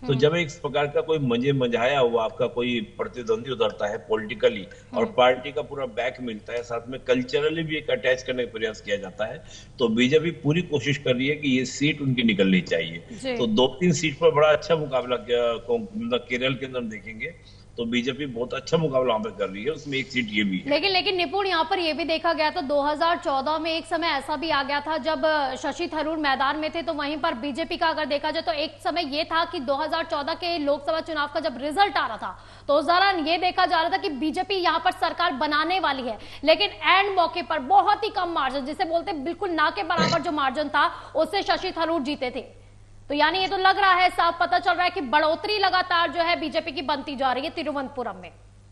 तो जब एक प्रकार का कोई मंझाया हुआ आपका कोई प्रतिद्वंदी उतरता है पॉलिटिकली और पार्टी का पूरा बैक मिलता है, साथ में कल्चरली भी एक अटैच करने का प्रयास किया जाता है, तो बीजेपी पूरी कोशिश कर रही है कि ये सीट उनकी निकलनी चाहिए। तो 2-3 सीट पर बड़ा अच्छा मुकाबला केरल के अंदर देखेंगे तो बीजेपी बहुत अच्छा मुकाबला वहां पर कर रही है, उसमें एक सीट ये भी है। लेकिन निपुण यहाँ पर ये भी देखा गया था 2014 में एक समय ऐसा भी आ गया था जब शशि थरूर मैदान में थे, तो वहीं पर बीजेपी का अगर देखा जाए तो एक समय ये था कि 2014 के लोकसभा चुनाव का जब रिजल्ट आ रहा था तो उस दौरान ये देखा जा रहा था कि बीजेपी यहाँ पर सरकार बनाने वाली है, लेकिन एंड मौके पर बहुत ही कम मार्जिन, जिसे बोलते बिल्कुल ना के बराबर जो मार्जिन था उससे शशि थरूर जीते थे। तो यानी ये तो लग रहा है, साफ पता चल रहा है कि बढ़ोतरी लगातार जो है बीजेपी की बनती जा रही है तिरुवनंतपुरम में।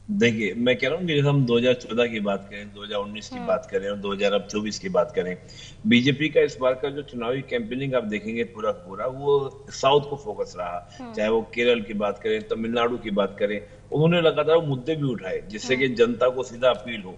देखिए मैं कह रहा हूँ कि हम 2014 की बात करें, 2019 की बात करें और 2024 की बात करें, बीजेपी का इस बार का जो चुनावी कैंपेनिंग आप देखेंगे पूरा वो साउथ को फोकस रहा, चाहे वो केरल की बात करें, तमिलनाडु की बात करें, उन्होंने लगातार मुद्दे भी उठाए जिससे कि जनता को सीधा अपील हो,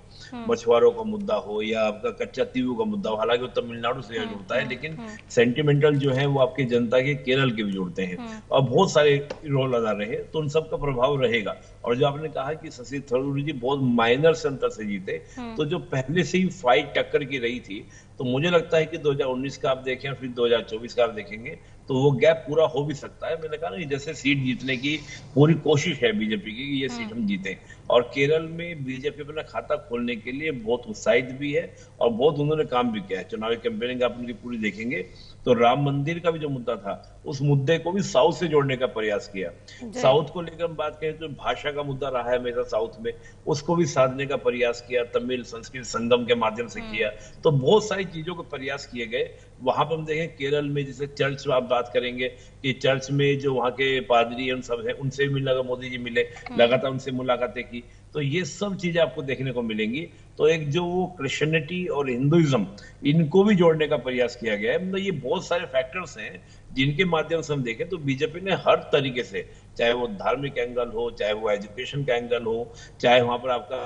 मछुआरों का मुद्दा हो या आपका कच्चा तीवू का मुद्दा हो, हालांकि वो तमिलनाडु से जुड़ता है लेकिन सेंटिमेंटल जो है वो आपकी जनता के केरल के भी जुड़ते हैं और बहुत सारे रोल अदा रहे, तो उन सबका प्रभाव रहेगा। और जो आपने कहा कि शशि थरूर जी बहुत माइनर से अंतर से जीते, तो जो पहले से ही फाइट टक्कर की रही थी, तो मुझे लगता है कि 2019 का आप देखें फिर 2024 का आप देखेंगे तो वो गैप पूरा हो भी सकता है। मैंने कहा ना, जैसे सीट जीतने की पूरी कोशिश है बीजेपी की कि ये सीट हम जीतें, और केरल में बीजेपी अपना खाता खोलने के लिए बहुत उत्साहित भी है और बहुत उन्होंने काम भी किया है। चुनावी कैंपेनिंग आप उनकी पूरी देखेंगे तो राम मंदिर का भी जो मुद्दा था, उस मुद्दे को भी साउथ से जोड़ने का प्रयास किया। साउथ को लेकर हम बात करें तो भाषा का मुद्दा रहा है हमेशा साउथ में, उसको भी साधने का प्रयास किया, तमिल संस्कृत संगम के माध्यम से किया। तो बहुत सारी चीजों को प्रयास किए गए। वहां पर हम देखें केरल में, जैसे चर्च आप बात करेंगे कि चर्च में जो वहां के पादरी उन सब है, उनसे भी मिलना, मोदी जी मिले, लगातार उनसे मुलाकातें की, तो ये सब चीजें आपको देखने को मिलेंगी। तो एक जो वो क्रिश्चियनिटी और हिंदुइज्म, इनको भी जोड़ने का प्रयास किया गया है। मतलब ये बहुत सारे फैक्टर्स हैं जिनके माध्यम से हम देखें तो बीजेपी ने हर तरीके से, चाहे वो धार्मिक एंगल हो, चाहे वो एजुकेशन का एंगल हो, चाहे वहां पर आपका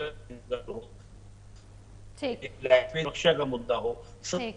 एंगल हो, सुरक्षा का मुद्दा हो, सब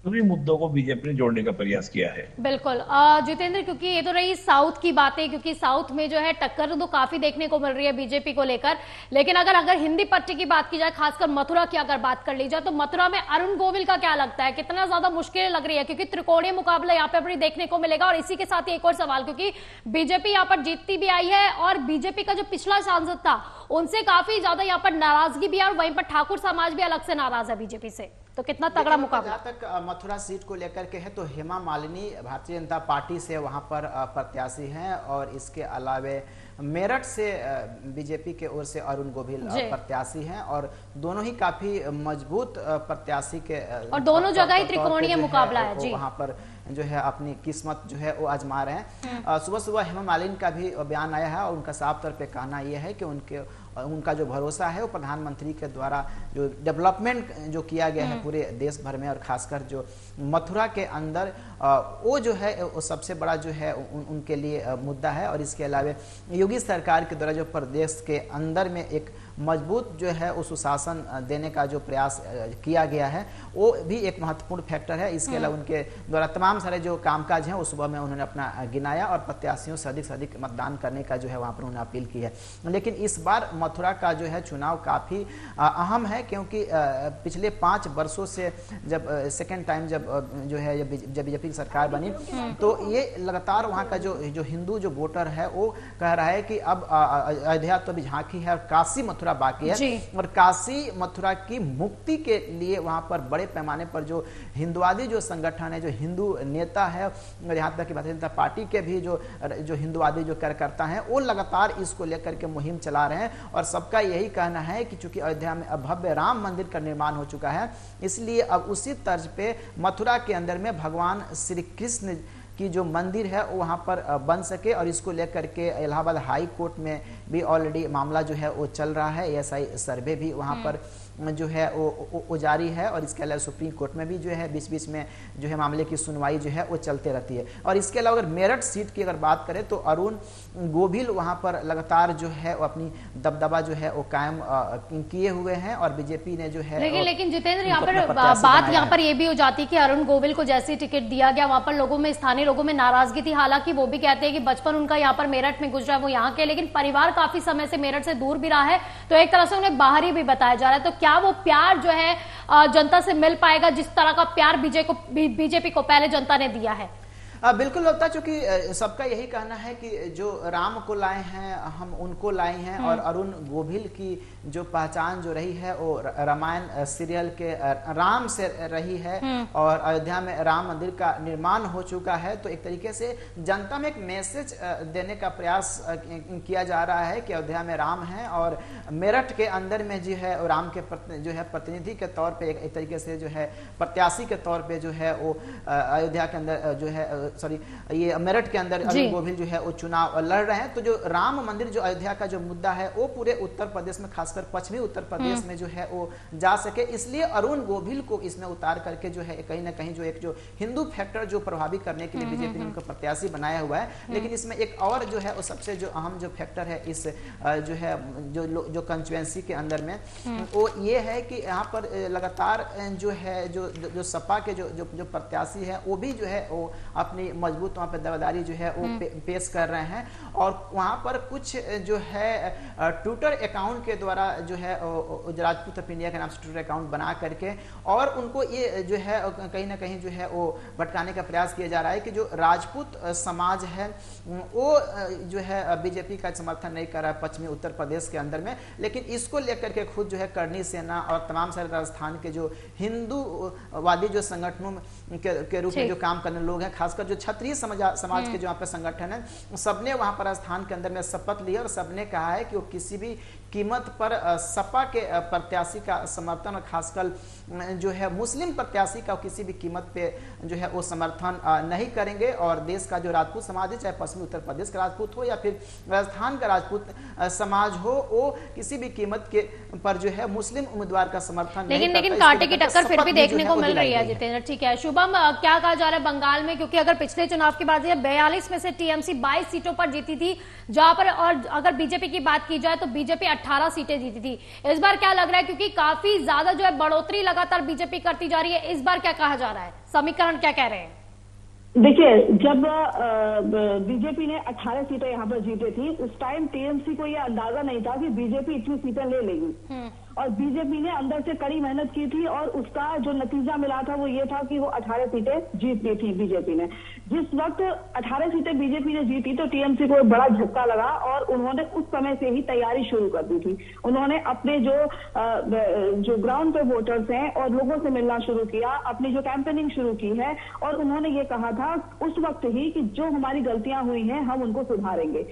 सभी मुद्दों को बीजेपी ने जोड़ने का प्रयास किया है। बिल्कुल जितेंद्र, क्योंकि ये तो रही साउथ की बातें, क्योंकि साउथ में जो है टक्कर तो काफी देखने को मिल रही है बीजेपी को लेकर, लेकिन अगर हिंदी पट्टी की बात की जाए, खासकर मथुरा की अगर बात कर ली जाए, तो मथुरा में अरुण गोविल का क्या लगता है, कितना ज्यादा मुश्किल लग रही है? क्योंकि त्रिकोणीय मुकाबला यहाँ पे अपनी देखने को मिलेगा। और इसी के साथ ही एक और सवाल, क्योंकि बीजेपी यहाँ पर जीतती भी आई है और बीजेपी का जो पिछला सांसद था उनसे काफी ज्यादा यहाँ पर नाराजगी भी है, और वहीं पर ठाकुर समाज भी अलग से नाराज है बीजेपी से। तो कितना तगड़ा मुकाबला। जहाँ तक मथुरा सीट को लेकर के है तो हेमा मालिनी भारतीय जनता पार्टी से वहां पर प्रत्याशी हैं, और इसके अलावे मेरठ से बीजेपी के ओर से अरुण गोविल प्रत्याशी हैं, और दोनों ही काफी मजबूत प्रत्याशी के, और दोनों जगह ही त्रिकोणीय मुकाबला है जी। वहां पर जो है अपनी किस्मत जो है वो आजमा रहे हैं। सुबह सुबह हेमा मालिनी का भी बयान आया है, और उनका साफ तौर पे कहना यह है कि उनका जो भरोसा है वो प्रधानमंत्री के द्वारा जो डेवलपमेंट जो किया गया है पूरे देश भर में, और खासकर जो मथुरा के अंदर वो जो है वो सबसे बड़ा जो है उनके लिए मुद्दा है। और इसके अलावा योगी सरकार के द्वारा जो प्रदेश के अंदर में एक मजबूत जो है वो सुशासन देने का जो प्रयास किया गया है, वो भी एक महत्वपूर्ण फैक्टर है। इसके अलावा उनके द्वारा तमाम सारे जो कामकाज हैं वो सुबह में उन्होंने अपना गिनाया, और प्रत्याशियों से अधिक मतदान करने का जो है वहाँ पर उन्होंने अपील की है। लेकिन इस बार मथुरा का जो है चुनाव काफ़ी अहम है, क्योंकि पिछले 5 वर्षों से जब सेकेंड टाइम जब बीजेपी की सरकार बनी, तो ये लगातार वहाँ का जो हिंदू जो वोटर है वो कह रहा है कि अब अयोध्या तो अभी झांकी है और काशी मथुरा बाकी है, और काशी मथुरा की मुक्ति के लिए वहां पर बड़े पैमाने पर जो हिंदुवादी जो संगठन है, जो हिंदू नेता है, और यहाँ तक कि भारतीय जनता पार्टी के भी जो हिंदुवादी जो कार्यकर्ता हैं वो लगातार इसको लेकर के मुहिम चला रहे हैं। और सबका यही कहना है कि चूंकि अयोध्या में अब भव्य राम मंदिर का निर्माण हो चुका है, इसलिए अब उसी तर्ज पे मथुरा के अंदर में भगवान श्री कृष्ण की जो मंदिर है वहाँ पर बन सके। और इसको लेकर के इलाहाबाद हाई कोर्ट में भी ऑलरेडी मामला जो है वो चल रहा है, एएसआई सर्वे भी वहाँ पर जो है वो जारी है, और इसके अलावा सुप्रीम कोर्ट में भी जो है बीच में जो है मामले की सुनवाई जो है वो चलते रहती है। और इसके अलावा अगर मेरठ सीट की अगर बात करें तो अरुण गोविल वहाँ पर लगातार जो है वो अपनी दबदबा जो है वो कायम किए हुए हैं, और बीजेपी ने जो है लेकिन जितेंद्र यहाँ पर बात यहाँ पर ये भी हो जाती है कि अरुण गोविल को जैसे टिकट दिया गया, वहाँ पर लोगों में, स्थानीय लोगों में नाराजगी थी। हालांकि वो भी कहते हैं कि बचपन उनका यहाँ पर मेरठ में गुजरा है, वो यहाँ के, लेकिन परिवार काफी समय से मेरठ से दूर भी रहा है, तो एक तरह से उन्हें बाहरी भी बताया जा रहा है। तो क्या वो प्यार जो है जनता से मिल पाएगा जिस तरह का प्यार बीजेपी को पहले जनता ने दिया है? बिल्कुल होता, चूंकि सबका यही कहना है कि जो राम को लाए हैं हम उनको लाए हैं, और अरुण गोविल की जो पहचान जो रही है वो रामायण सीरियल के राम से रही है, और अयोध्या में राम मंदिर का निर्माण हो चुका है। तो एक तरीके से जनता में एक मैसेज देने का प्रयास किया जा रहा है कि अयोध्या में राम है, और मेरठ के अंदर में जो है राम के जो है प्रतिनिधि के तौर पे, एक तरीके से जो है प्रत्याशी के तौर पे जो है वो अयोध्या के अंदर जो है ये मेरठ के अंदर अरुण गोविल जो है वो चुनाव लड़ रहे हैं। तो जो राम मंदिर जो अयोध्या का जो मुद्दा है वो पूरे उत्तर प्रदेश में, खासकर पश्चिमी उत्तर प्रदेश में जो है वो जा सके, इसलिए अरुण गोविल को इसमें उतार करके जो है कहीं ना कहीं जो हिंदू फैक्टर जो प्रभावी करने के लिए बीजेपी ने उनको प्रत्याशी बनाया हुआ है। लेकिन इसमें एक और जो है वो सबसे जो अहम जो फैक्टर है इस जो है जो कंस्टिट्यूएंसी के अंदर में, वो ये है कि यहाँ पर लगातार जो है जो सपा के जो प्रत्याशी है वो भी जो है वो अपनी अपनी मजबूत वहाँ पे दावेदारी जो है वो पेश कर रहे हैं। और वहाँ पर कुछ जो है ट्विटर अकाउंट के द्वारा जो है राजपूत ऑफ इंडिया के नाम से ट्विटर अकाउंट बना करके और उनको ये जो है कहीं ना कहीं जो है वो भटकाने का प्रयास किया जा रहा है कि जो राजपूत समाज है वो जो है बीजेपी का समर्थन नहीं कर रहा है पश्चिमी उत्तर प्रदेश के अंदर में, लेकिन इसको लेकर के खुद जो है करनी सेना और तमाम सारे राजस्थान के जो हिंदूवादी जो संगठनों के रूप में जो काम करने लोग हैं, खासकर जो क्षत्रिय समाज के जो यहाँ पे संगठन है, सबने वहां पर राजस्थान के अंदर में शपथ लिया और सबने कहा है कि वो किसी भी कीमत पर सपा के प्रत्याशी का समर्थन और खासकर जो है मुस्लिम प्रत्याशी का किसी भी कीमत पे जो है वो समर्थन नहीं करेंगे। और देश का जो राजपूत समाज है, चाहे पश्चिमी उत्तर प्रदेश का राजपूत हो या फिर राजस्थान का राजपूत समाज हो, वो किसी भी कीमत के पर जो है मुस्लिम उम्मीदवार का समर्थन लेकिन कांटे की टक्कर फिर भी देखने को मिल रही है जितेंद्र। ठीक है शुभम, क्या कहा जा रहा है बंगाल में, क्योंकि अगर पिछले चुनाव की बात है 42 में से टीएमसी 22 सीटों पर जीती थी जहां पर, और अगर बीजेपी की बात की जाए तो बीजेपी 18 सीटें जीती थी। इस बार क्या लग रहा है, क्योंकि काफी ज्यादा जो है बढ़ोतरी लगातार बीजेपी करती जा रही है, इस बार क्या कहा जा रहा है, समीकरण क्या कह रहे हैं? देखिए, जब बीजेपी ने 18 सीटें यहाँ पर जीते थी उस टाइम टीएमसी को यह अंदाजा नहीं था कि बीजेपी इतनी सीटें ले लेगी और बीजेपी ने अंदर से कड़ी मेहनत की थी और उसका जो नतीजा मिला था वो ये था कि वो 18 सीटें जीत ली थी बीजेपी ने। जिस वक्त 18 सीटें बीजेपी ने जीती तो टीएमसी को बड़ा झटका लगा और उन्होंने उस समय से ही तैयारी शुरू कर दी थी। उन्होंने अपने जो ग्राउंड पे वोटर्स हैं और लोगों से मिलना शुरू किया, अपनी जो कैंपेनिंग शुरू की है और उन्होंने ये कहा था उस वक्त ही कि जो हमारी गलतियां हुई हैं हम उनको सुधारेंगे।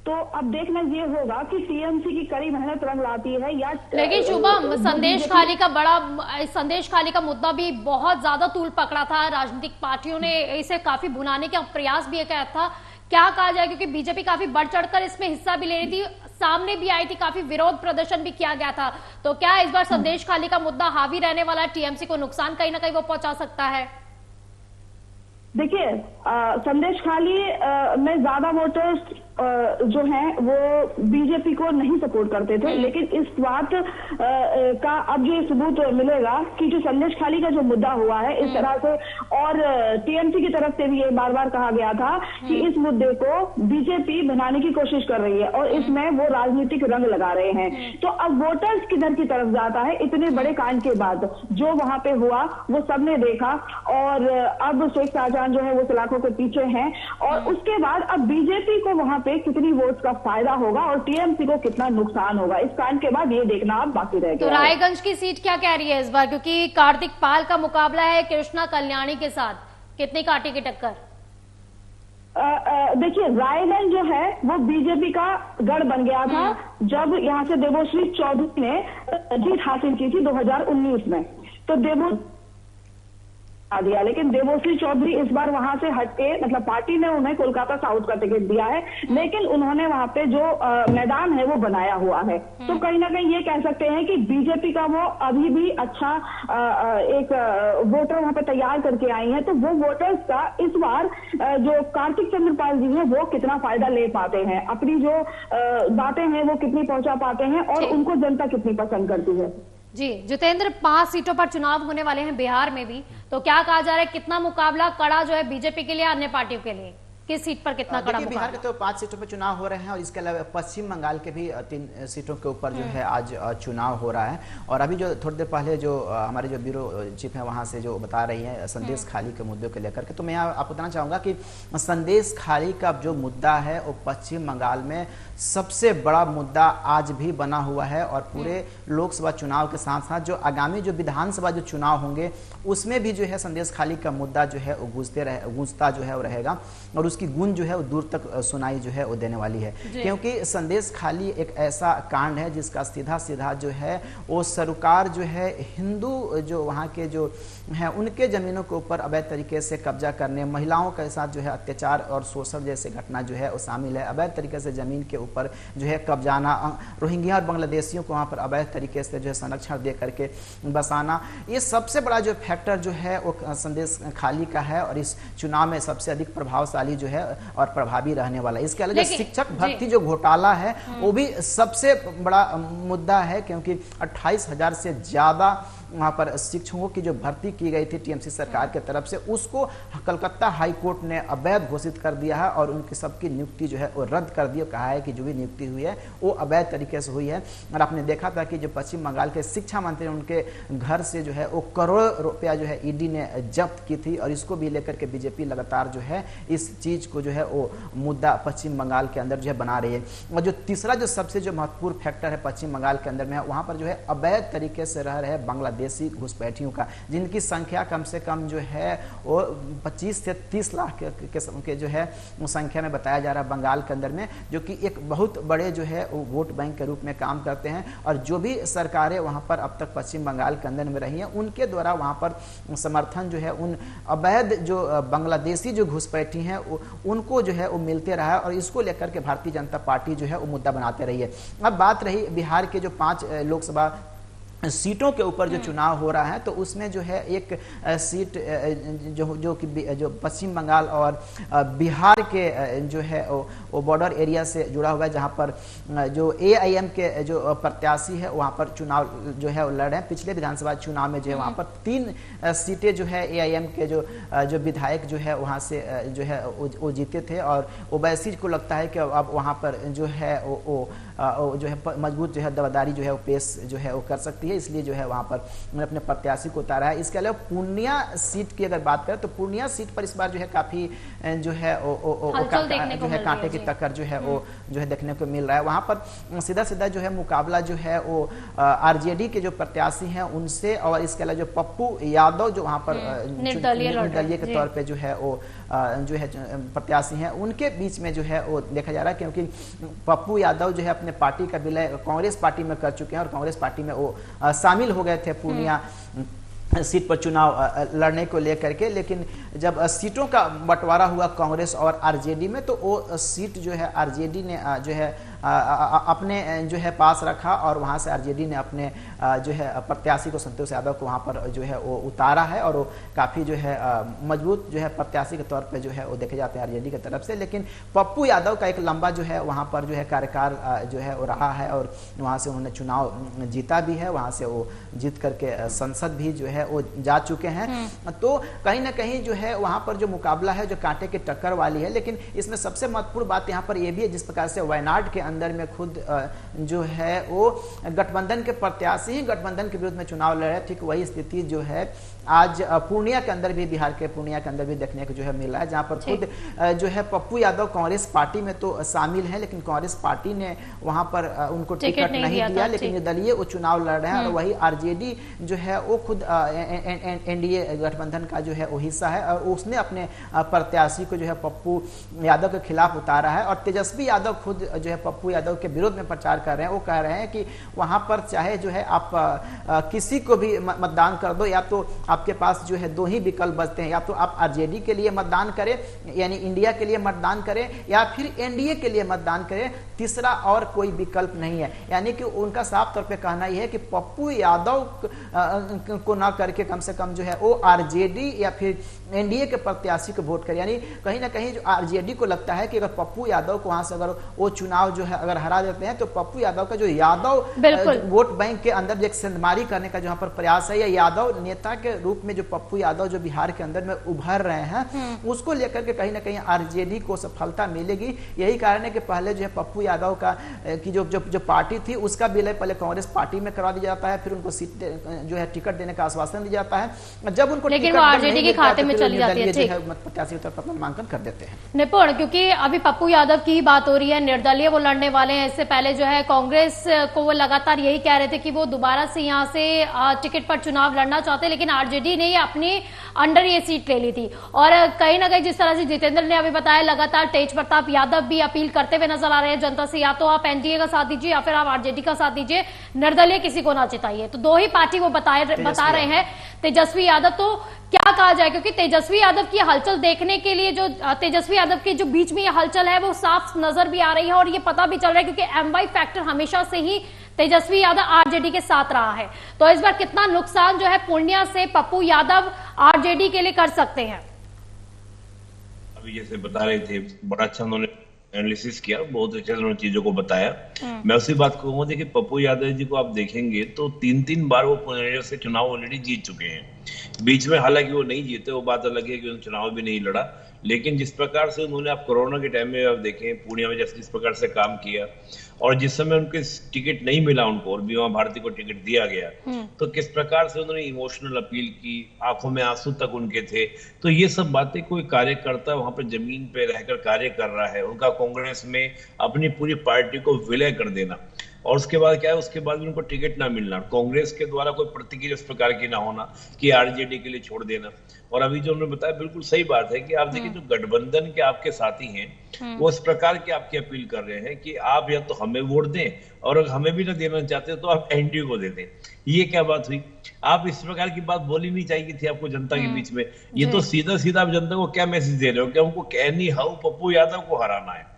तो अब देखना ये होगा कि टीएमसी की कड़ी मेहनत रंग लाती है या। लेकिन शुभम, संदेश खाली का मुद्दा भी बहुत ज्यादा तूल पकड़ा था, राजनीतिक पार्टियों ने इसे काफी भुनाने का प्रयास भी किया था। क्या कहा जाए, क्योंकि बीजेपी काफी बढ़ चढ़कर इसमें हिस्सा भी ले रही थी, सामने भी आई थी, काफी विरोध प्रदर्शन भी किया गया था, तो क्या इस बार संदेश खाली का मुद्दा हावी रहने वाला है, टीएमसी को नुकसान कहीं ना कहीं वो पहुंचा सकता है? देखिए, संदेश खाली में ज्यादा वोटर्स जो हैं वो बीजेपी को नहीं सपोर्ट करते थे, लेकिन इस बात का अब ये सबूत मिलेगा कि जो संदेश खाली का जो मुद्दा हुआ है इस तरह से, और टीएमसी की तरफ से भी ये बार बार कहा गया था कि इस मुद्दे को बीजेपी बनाने की कोशिश कर रही है और इसमें वो राजनीतिक रंग लगा रहे हैं। तो अब वोटर्स किधर की तरफ जाता है, इतने बड़े कांड के बाद जो वहां पे हुआ वो सबने देखा और अब शेख शाहजहां जो है वो सलाखों के पीछे हैं और उसके बाद अब बीजेपी को वहां पे कितनी वोट्स का फायदा होगा और टीएमसी को कितना नुकसान होगा, इस कांड के बाद ये देखना अब बाकी रह गया। तो रायगंज की सीट क्या कह रही है इस बार, क्योंकि कार्तिक पाल का मुकाबला है कृष्णा कल्याणी के साथ, कितनी कांटे की टक्कर? देखिए, रायगंज जो है वो बीजेपी का गढ़ बन गया था जब यहाँ से देवोश्री चौधरी ने जीत हासिल की थी 2019 में। तो दिया, लेकिन देवोश्री चौधरी इस बार वहां से हटके, मतलब पार्टी ने उन्हें कोलकाता साउथ का टिकट दिया है, लेकिन उन्होंने वहां पे जो मैदान है वो बनाया हुआ है। तो कहीं ना कहीं ये कह सकते हैं कि बीजेपी का वो अभी भी अच्छा एक वोटर वहां पे तैयार करके आई है। तो वो वोटर्स का इस बार जो कार्तिक चंद्रपाल जी है वो कितना फायदा ले पाते हैं, अपनी जो बातें हैं वो कितनी पहुंचा पाते हैं और उनको जनता कितनी पसंद करती है। जी जितेंद्र, 5 सीटों पर चुनाव होने वाले हैं बिहार में भी, तो क्या कहा जा रहा है कितना मुकाबला कड़ा जो है बीजेपी के लिए, अन्य पार्टियों के लिए किस सीट पर कितना कड़ा मुकाबला? बिहार के तो 5 सीटों पर चुनाव हो रहे हैं और इसके अलावा पश्चिम बंगाल के भी 3 सीटों के ऊपर जो है आज चुनाव हो रहा है। और अभी जो थोड़ी देर पहले जो हमारे जो ब्यूरो चीफ है वहां से जो बता रही है संदेश खाली के मुद्दों को लेकर के, तो मैं आपको बताना चाहूंगा कि संदेश खाली का जो मुद्दा है वो पश्चिम बंगाल में सबसे बड़ा मुद्दा आज भी बना हुआ है और पूरे लोकसभा चुनाव के साथ साथ जो आगामी जो विधानसभा जो चुनाव होंगे उसमें भी जो है संदेश खाली का मुद्दा जो है वो गूंजता जो है वो रहेगा और उसकी गूंज जो है वो दूर तक सुनाई जो है वो देने वाली है। क्योंकि संदेश खाली एक ऐसा कांड है जिसका सीधा जो है वो सरकार जो है हिंदू जो वहाँ के जो है उनके जमीनों के ऊपर अवैध तरीके से कब्जा करने, महिलाओं के साथ जो है अत्याचार और शोषण जैसे घटना जो है वो शामिल है। अवैध तरीके से जमीन के ऊपर जो है कब्जाना, रोहिंग्या और बांग्लादेशियों को वहाँ पर अवैध तरीके से जो है संरक्षण दे करके बसाना, ये सबसे बड़ा जो फैक्टर जो है वो संदेश खाली का है और इस चुनाव में सबसे अधिक प्रभावशाली जो है और प्रभावी रहने वाला है। इसके अलावा जो शिक्षक भर्ती जो घोटाला है वो भी सबसे बड़ा मुद्दा है, क्योंकि 28,000 से ज्यादा वहां पर शिक्षकों की जो भर्ती की गई थी टीएमसी सरकार की तरफ से, उसको कलकत्ता हाई कोर्ट ने अवैध घोषित कर दिया है और उनकी सबकी नियुक्ति जो है वो रद्द कर दी। कहा है कि जो भी नियुक्ति हुई है वो अवैध तरीके से हुई है। और आपने देखा था कि जो पश्चिम बंगाल के शिक्षा मंत्री, उनके घर से जो है वो करोड़ों रुपया जो है ईडी ने जब्त की थी, और इसको भी लेकर के बीजेपी लगातार जो है इस चीज को जो है वो मुद्दा पश्चिम बंगाल के अंदर जो है बना रही है। और जो तीसरा जो सबसे जो महत्वपूर्ण फैक्टर है पश्चिम बंगाल के अंदर में है, वहां पर जो है अवैध तरीके से रह रहे बांग्लादेशी घुसपैठियों का, जिनकी संख्या कम से कम जो है वो 25 से 30 लाख के जो है संख्या में बताया जा रहा है बंगाल के अंदर में, जो कि एक बहुत बड़े जो है वोट बैंक के रूप में काम करते हैं। और जो भी सरकारें वहां पर अब तक पश्चिम बंगाल के अंदर में रही हैं, उनके द्वारा वहां पर समर्थन जो है उन अवैध जो बांग्लादेशी जो घुसपैठी हैं उनको जो है वो मिलते रहा है, और इसको लेकर के भारतीय जनता पार्टी जो है वो मुद्दा बनाते रही है। अब बात रही बिहार के जो 5 लोकसभा सीटों के ऊपर जो चुनाव हो रहा है, तो उसमें जो है एक सीट जो पश्चिम बंगाल और बिहार के जो है वो बॉर्डर एरिया से जुड़ा हुआ है, जहां पर जो एआईएम के जो प्रत्याशी है वहां पर चुनाव जो है वो लड़ रहे हैं। पिछले विधानसभा चुनाव में जो है वहां पर 3 सीटें जो है एआईएम के जो विधायक जो है वहां से जो है वो जीते थे, और ओवैसी को लगता है कि अब वहां पर जो है वो जो है मजबूत जो है दावेदारी जो है वो पेश जो है वो कर सकती है, इसलिए जो है वहां पर उन्होंने अपने प्रत्याशी को उतारा है। इसके अलावा पूर्णिया सीट की अगर बात करें तो पूर्णिया सीट पर इस बार जो है काफी जो है जो है कांटे की टक्कर जो है वो जो है देखने को मिल रहा है। वहां पर सीधा सीधा जो है मुकाबला जो है वो आरजेडी के जो प्रत्याशी हैं उनसे, और इसके अलावा जो पप्पू यादव जो वहां पर निर्दलीय के तौर पर जो है वो जो है प्रत्याशी हैं, उनके बीच में जो है वो देखा जा रहा है, क्योंकि पप्पू यादव जो है अपने पार्टी का विलय कांग्रेस पार्टी में कर चुके हैं और कांग्रेस पार्टी में वो शामिल हो गए थे पूर्णिया सीट पर चुनाव लड़ने को लेकर के। लेकिन जब सीटों का बंटवारा हुआ कांग्रेस और आरजेडी में, तो वो सीट जो है आरजेडी ने जो है अपने जो है पास रखा, और वहां से आरजेडी ने अपने जो है प्रत्याशी को संतोष यादव को वहां पर जो है वो उतारा है, और वो काफी जो है मजबूत जो है प्रत्याशी के तौर पे जो है वो देखे जाते हैं आरजेडी की तरफ से। लेकिन पप्पू यादव का एक लंबा जो है वहां पर जो है कार्यकाल जो है वो रहा है, और वहां से उन्होंने चुनाव जीता भी है, वहां से वो जीत करके संसद भी जो है वो जा चुके हैं। तो कहीं ना कहीं जो है वहां पर जो मुकाबला है जो कांटे की टक्कर वाली है। लेकिन इसमें सबसे महत्वपूर्ण बात यहाँ पर यह भी है, जिस प्रकार से वायनाड के अंदर में खुद जो है वो गठबंधन के प्रत्याशी ही गठबंधन के विरुद्ध में चुनाव लड़ रहे, ठीक वही स्थिति जो है आज पूर्णिया के अंदर भी, बिहार के पूर्णिया के अंदर भी देखने को जो है मिल रहा है, जहां पर खुद जो है पप्पू यादव कांग्रेस पार्टी में तो शामिल है, लेकिन कांग्रेस पार्टी ने वहां पर उनको टिकट नहीं दिया, लेकिन निर्दलीय वो चुनाव लड़ रहे हैं। और वही आरजेडी जो है वो खुद एनडीए गठबंधन का जो है वो हिस्सा है, और उसने अपने प्रत्याशी को जो है पप्पू यादव के खिलाफ उतारा है। और तेजस्वी यादव खुद जो है पप्पू यादव के विरोध में प्रचार कर रहे हैं। वो कह रहे हैं कि वहां पर चाहे जो है आप किसी को भी मतदान कर दो, या तो आपके पास जो है 2 ही विकल्प बचते हैं, या तो आप आरजेडी के लिए मतदान करें, यानी इंडिया के लिए मतदान करें, या फिर एनडीए के लिए मतदान करें, तीसरा और कोई विकल्प नहीं है। यानी कि उनका साफ तौर पे कहना यह है कि पप्पू यादव को ना करके कम से कम जो है वो आरजेडी या फिर एनडीए के प्रत्याशी को वोट करे। यानी कहीं ना कहीं जो आरजेडी को लगता है कि अगर पप्पू यादव को वहां से अगर वो चुनाव जो है अगर हरा देते हैं, तो पप्पू यादव का जो यादव वोट बैंक के अंदर एक सेंधमारी करने का जो यहाँ पर प्रयास है, या यादव नेता के रूप में जो पप्पू यादव जो बिहार के अंदर में उभर रहे हैं, उसको लेकर के कहीं ना कहीं आरजेडी को सफलता मिलेगी। यही कारण है कि पहले जो है पप्पू यादव का की जो पार्टी थी उसका विलय पहले कांग्रेस पार्टी में करा दिया जाता है, फिर उनको सीट जो है टिकट देने का आश्वासन दिया जाता है। जब उनको लेकिन वो आरजेडी के खाते में चली जाती है, प्रत्याशी के तौर पर नामांकन कर देते हैं। निपुण, क्योंकि अभी पप्पू यादव की ही बात हो रही है, निर्दलीय वो लड़ने वाले हैं। इससे पहले जो है कांग्रेस को वो लगातार यही कह रहे थे कि वो दोबारा से यहाँ से टिकट पर चुनाव लड़ना चाहते, लेकिन आरजेडी ने अपने अंडर ये सीट ले ली थी। और कहीं ना कहीं जिस तरह से जितेंद्र ने अभी बताया, लगातार तेज प्रताप यादव भी अपील करते हुए नजर आ रहे हैं जनता से, या तो आप एनडीए का साथ दीजिए या फिर आप आरजेडी का साथ दीजिए, निर्दलीय किसी को ना जिताइए। तो 2 ही पार्टी वो बता रहे हैं। तेजस्वी यादव, तो क्या कहा जाए, क्योंकि तेजस्वी यादव की हलचल देखने के लिए जो तेजस्वी यादव के जो बीच में ये हलचल है वो साफ नजर भी आ रही है, और ये पता भी चल रहा है क्योंकि एमवाई फैक्टर हमेशा से ही तेजस्वी यादव आरजेडी के साथ रहा है। तो इस बार कितना नुकसान जो है पूर्णिया से पप्पू यादव आरजेडी के लिए कर सकते हैं? अभी जैसे बता रहे थे, बड़ा अच्छा उन्होंने एनालिसिस किया, बहुत अच्छे से उन्होंने चीजों को बताया। मैं उसी बात कहूंगा, देखिए पप्पू यादव जी को आप देखेंगे तो 3-3 बार वो पुनर्निर्वाचन से चुनाव ऑलरेडी जीत चुके हैं। बीच में हालांकि वो नहीं जीते, वो बात अलग है कि उन्होंने चुनाव भी नहीं लड़ा, लेकिन जिस प्रकार से उन्होंने आप कोरोना के टाइम में आप देखें पूर्णिया में जिस प्रकार से काम किया, और जिस समय उनके टिकट नहीं मिला उनको और बीमा भारती को टिकट दिया गया, तो किस प्रकार से उन्होंने इमोशनल अपील की, आंखों में आंसू तक उनके थे। तो ये सब बातें कोई कार्यकर्ता वहां पर जमीन पे रहकर कार्य कर रहा है, उनका कांग्रेस में अपनी पूरी पार्टी को विलय कर देना, और उसके बाद क्या है, उसके बाद उनको टिकट ना मिलना, कांग्रेस के द्वारा कोई प्रतिक्रिया इस प्रकार की ना होना कि आरजेडी के लिए छोड़ देना। और अभी जो उन्होंने बताया बिल्कुल सही बात है कि आप देखिए जो गठबंधन के आपके साथी हैं वो इस प्रकार की आपकी अपील कर रहे हैं कि आप या तो हमें वोट दें, और अगर हमें भी ना देना चाहते तो आप एनडीए को दे दें। ये क्या बात हुई? आप इस प्रकार की बात बोली नहीं चाहिए थी आपको जनता के बीच में। ये तो सीधा सीधा आप जनता को क्या मैसेज दे रहे हो कि हमको एनी हाउ पप्पू यादव को हराना है।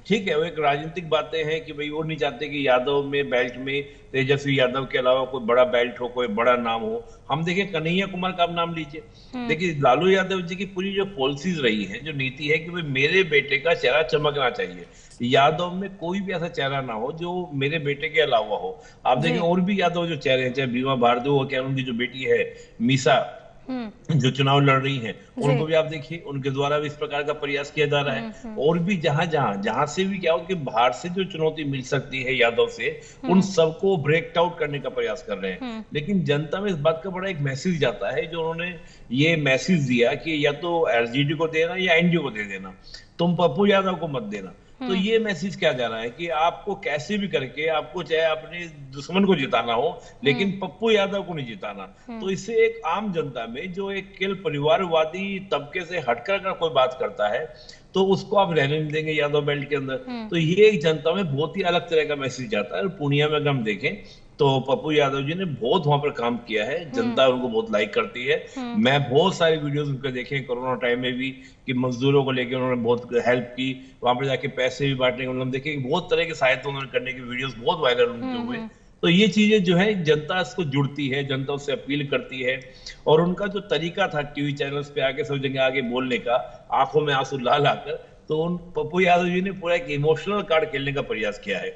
ठीक है, वो एक राजनीतिक बातें हैं कि भाई वो नहीं चाहते कि यादव में बेल्ट में तेजस्वी यादव के अलावा कोई बड़ा बेल्ट हो, कोई बड़ा नाम हो। हम देखिए कन्हैया कुमार का आप नाम लीजिए, देखिए लालू यादव जी की पूरी जो पॉलिसीज रही है, जो नीति है कि भाई मेरे बेटे का चेहरा चमकना चाहिए, यादव में कोई भी ऐसा चेहरा ना हो जो मेरे बेटे के अलावा हो। आप देखिए और भी यादव जो चेहरे हैं, चाहे बीमा भारती हो, क्या उनकी जो बेटी है मीसा जो चुनाव लड़ रही हैं, उनको भी आप देखिए, उनके द्वारा भी इस प्रकार का प्रयास किया जा रहा है। और भी जहां से भी क्या हो कि बाहर से जो चुनौती मिल सकती है यादव से, उन सबको ब्रेक आउट करने का प्रयास कर रहे हैं। लेकिन जनता में इस बात का बड़ा एक मैसेज जाता है, जो उन्होंने ये मैसेज दिया कि या तो आरजेडी को देना या एनडीए को दे देना, तुम पप्पू यादव को मत देना। तो ये मैसेज क्या जा रहा है कि आपको कैसे भी करके, आपको चाहे अपने दुश्मन को जिताना हो, लेकिन पप्पू यादव को नहीं जिताना। तो इससे एक आम जनता में जो एक केवल परिवारवादी तबके से हटकर अगर कोई बात करता है तो उसको आप रहने नहीं देंगे यादव बेल्ट के अंदर। तो ये एक जनता में बहुत ही अलग तरह का मैसेज जाता है। और पूर्णिया में अगर हम देखें तो पप्पू यादव जी ने बहुत वहां पर काम किया है, जनता उनको बहुत लाइक करती है। मैं बहुत सारे वीडियोस उनके देखे कोरोना टाइम में भी कि मजदूरों को लेकर उन्होंने बहुत हेल्प की, वहां पर जाके पैसे भी बांटने उन्होंने देखे, बहुत तरह की सहायता उन्होंने करने की वीडियोस बहुत वायरल उनके हुए। तो ये चीजें जो है जनता इसको जुड़ती है, जनता उससे अपील करती है। और उनका जो तरीका था टीवी चैनल्स पे आके सब जगह आगे बोलने का, आंखों में आंसू ला लाकर, तो उन पप्पू यादव जी ने पूरा एक इमोशनल कार्ड खेलने का प्रयास किया है।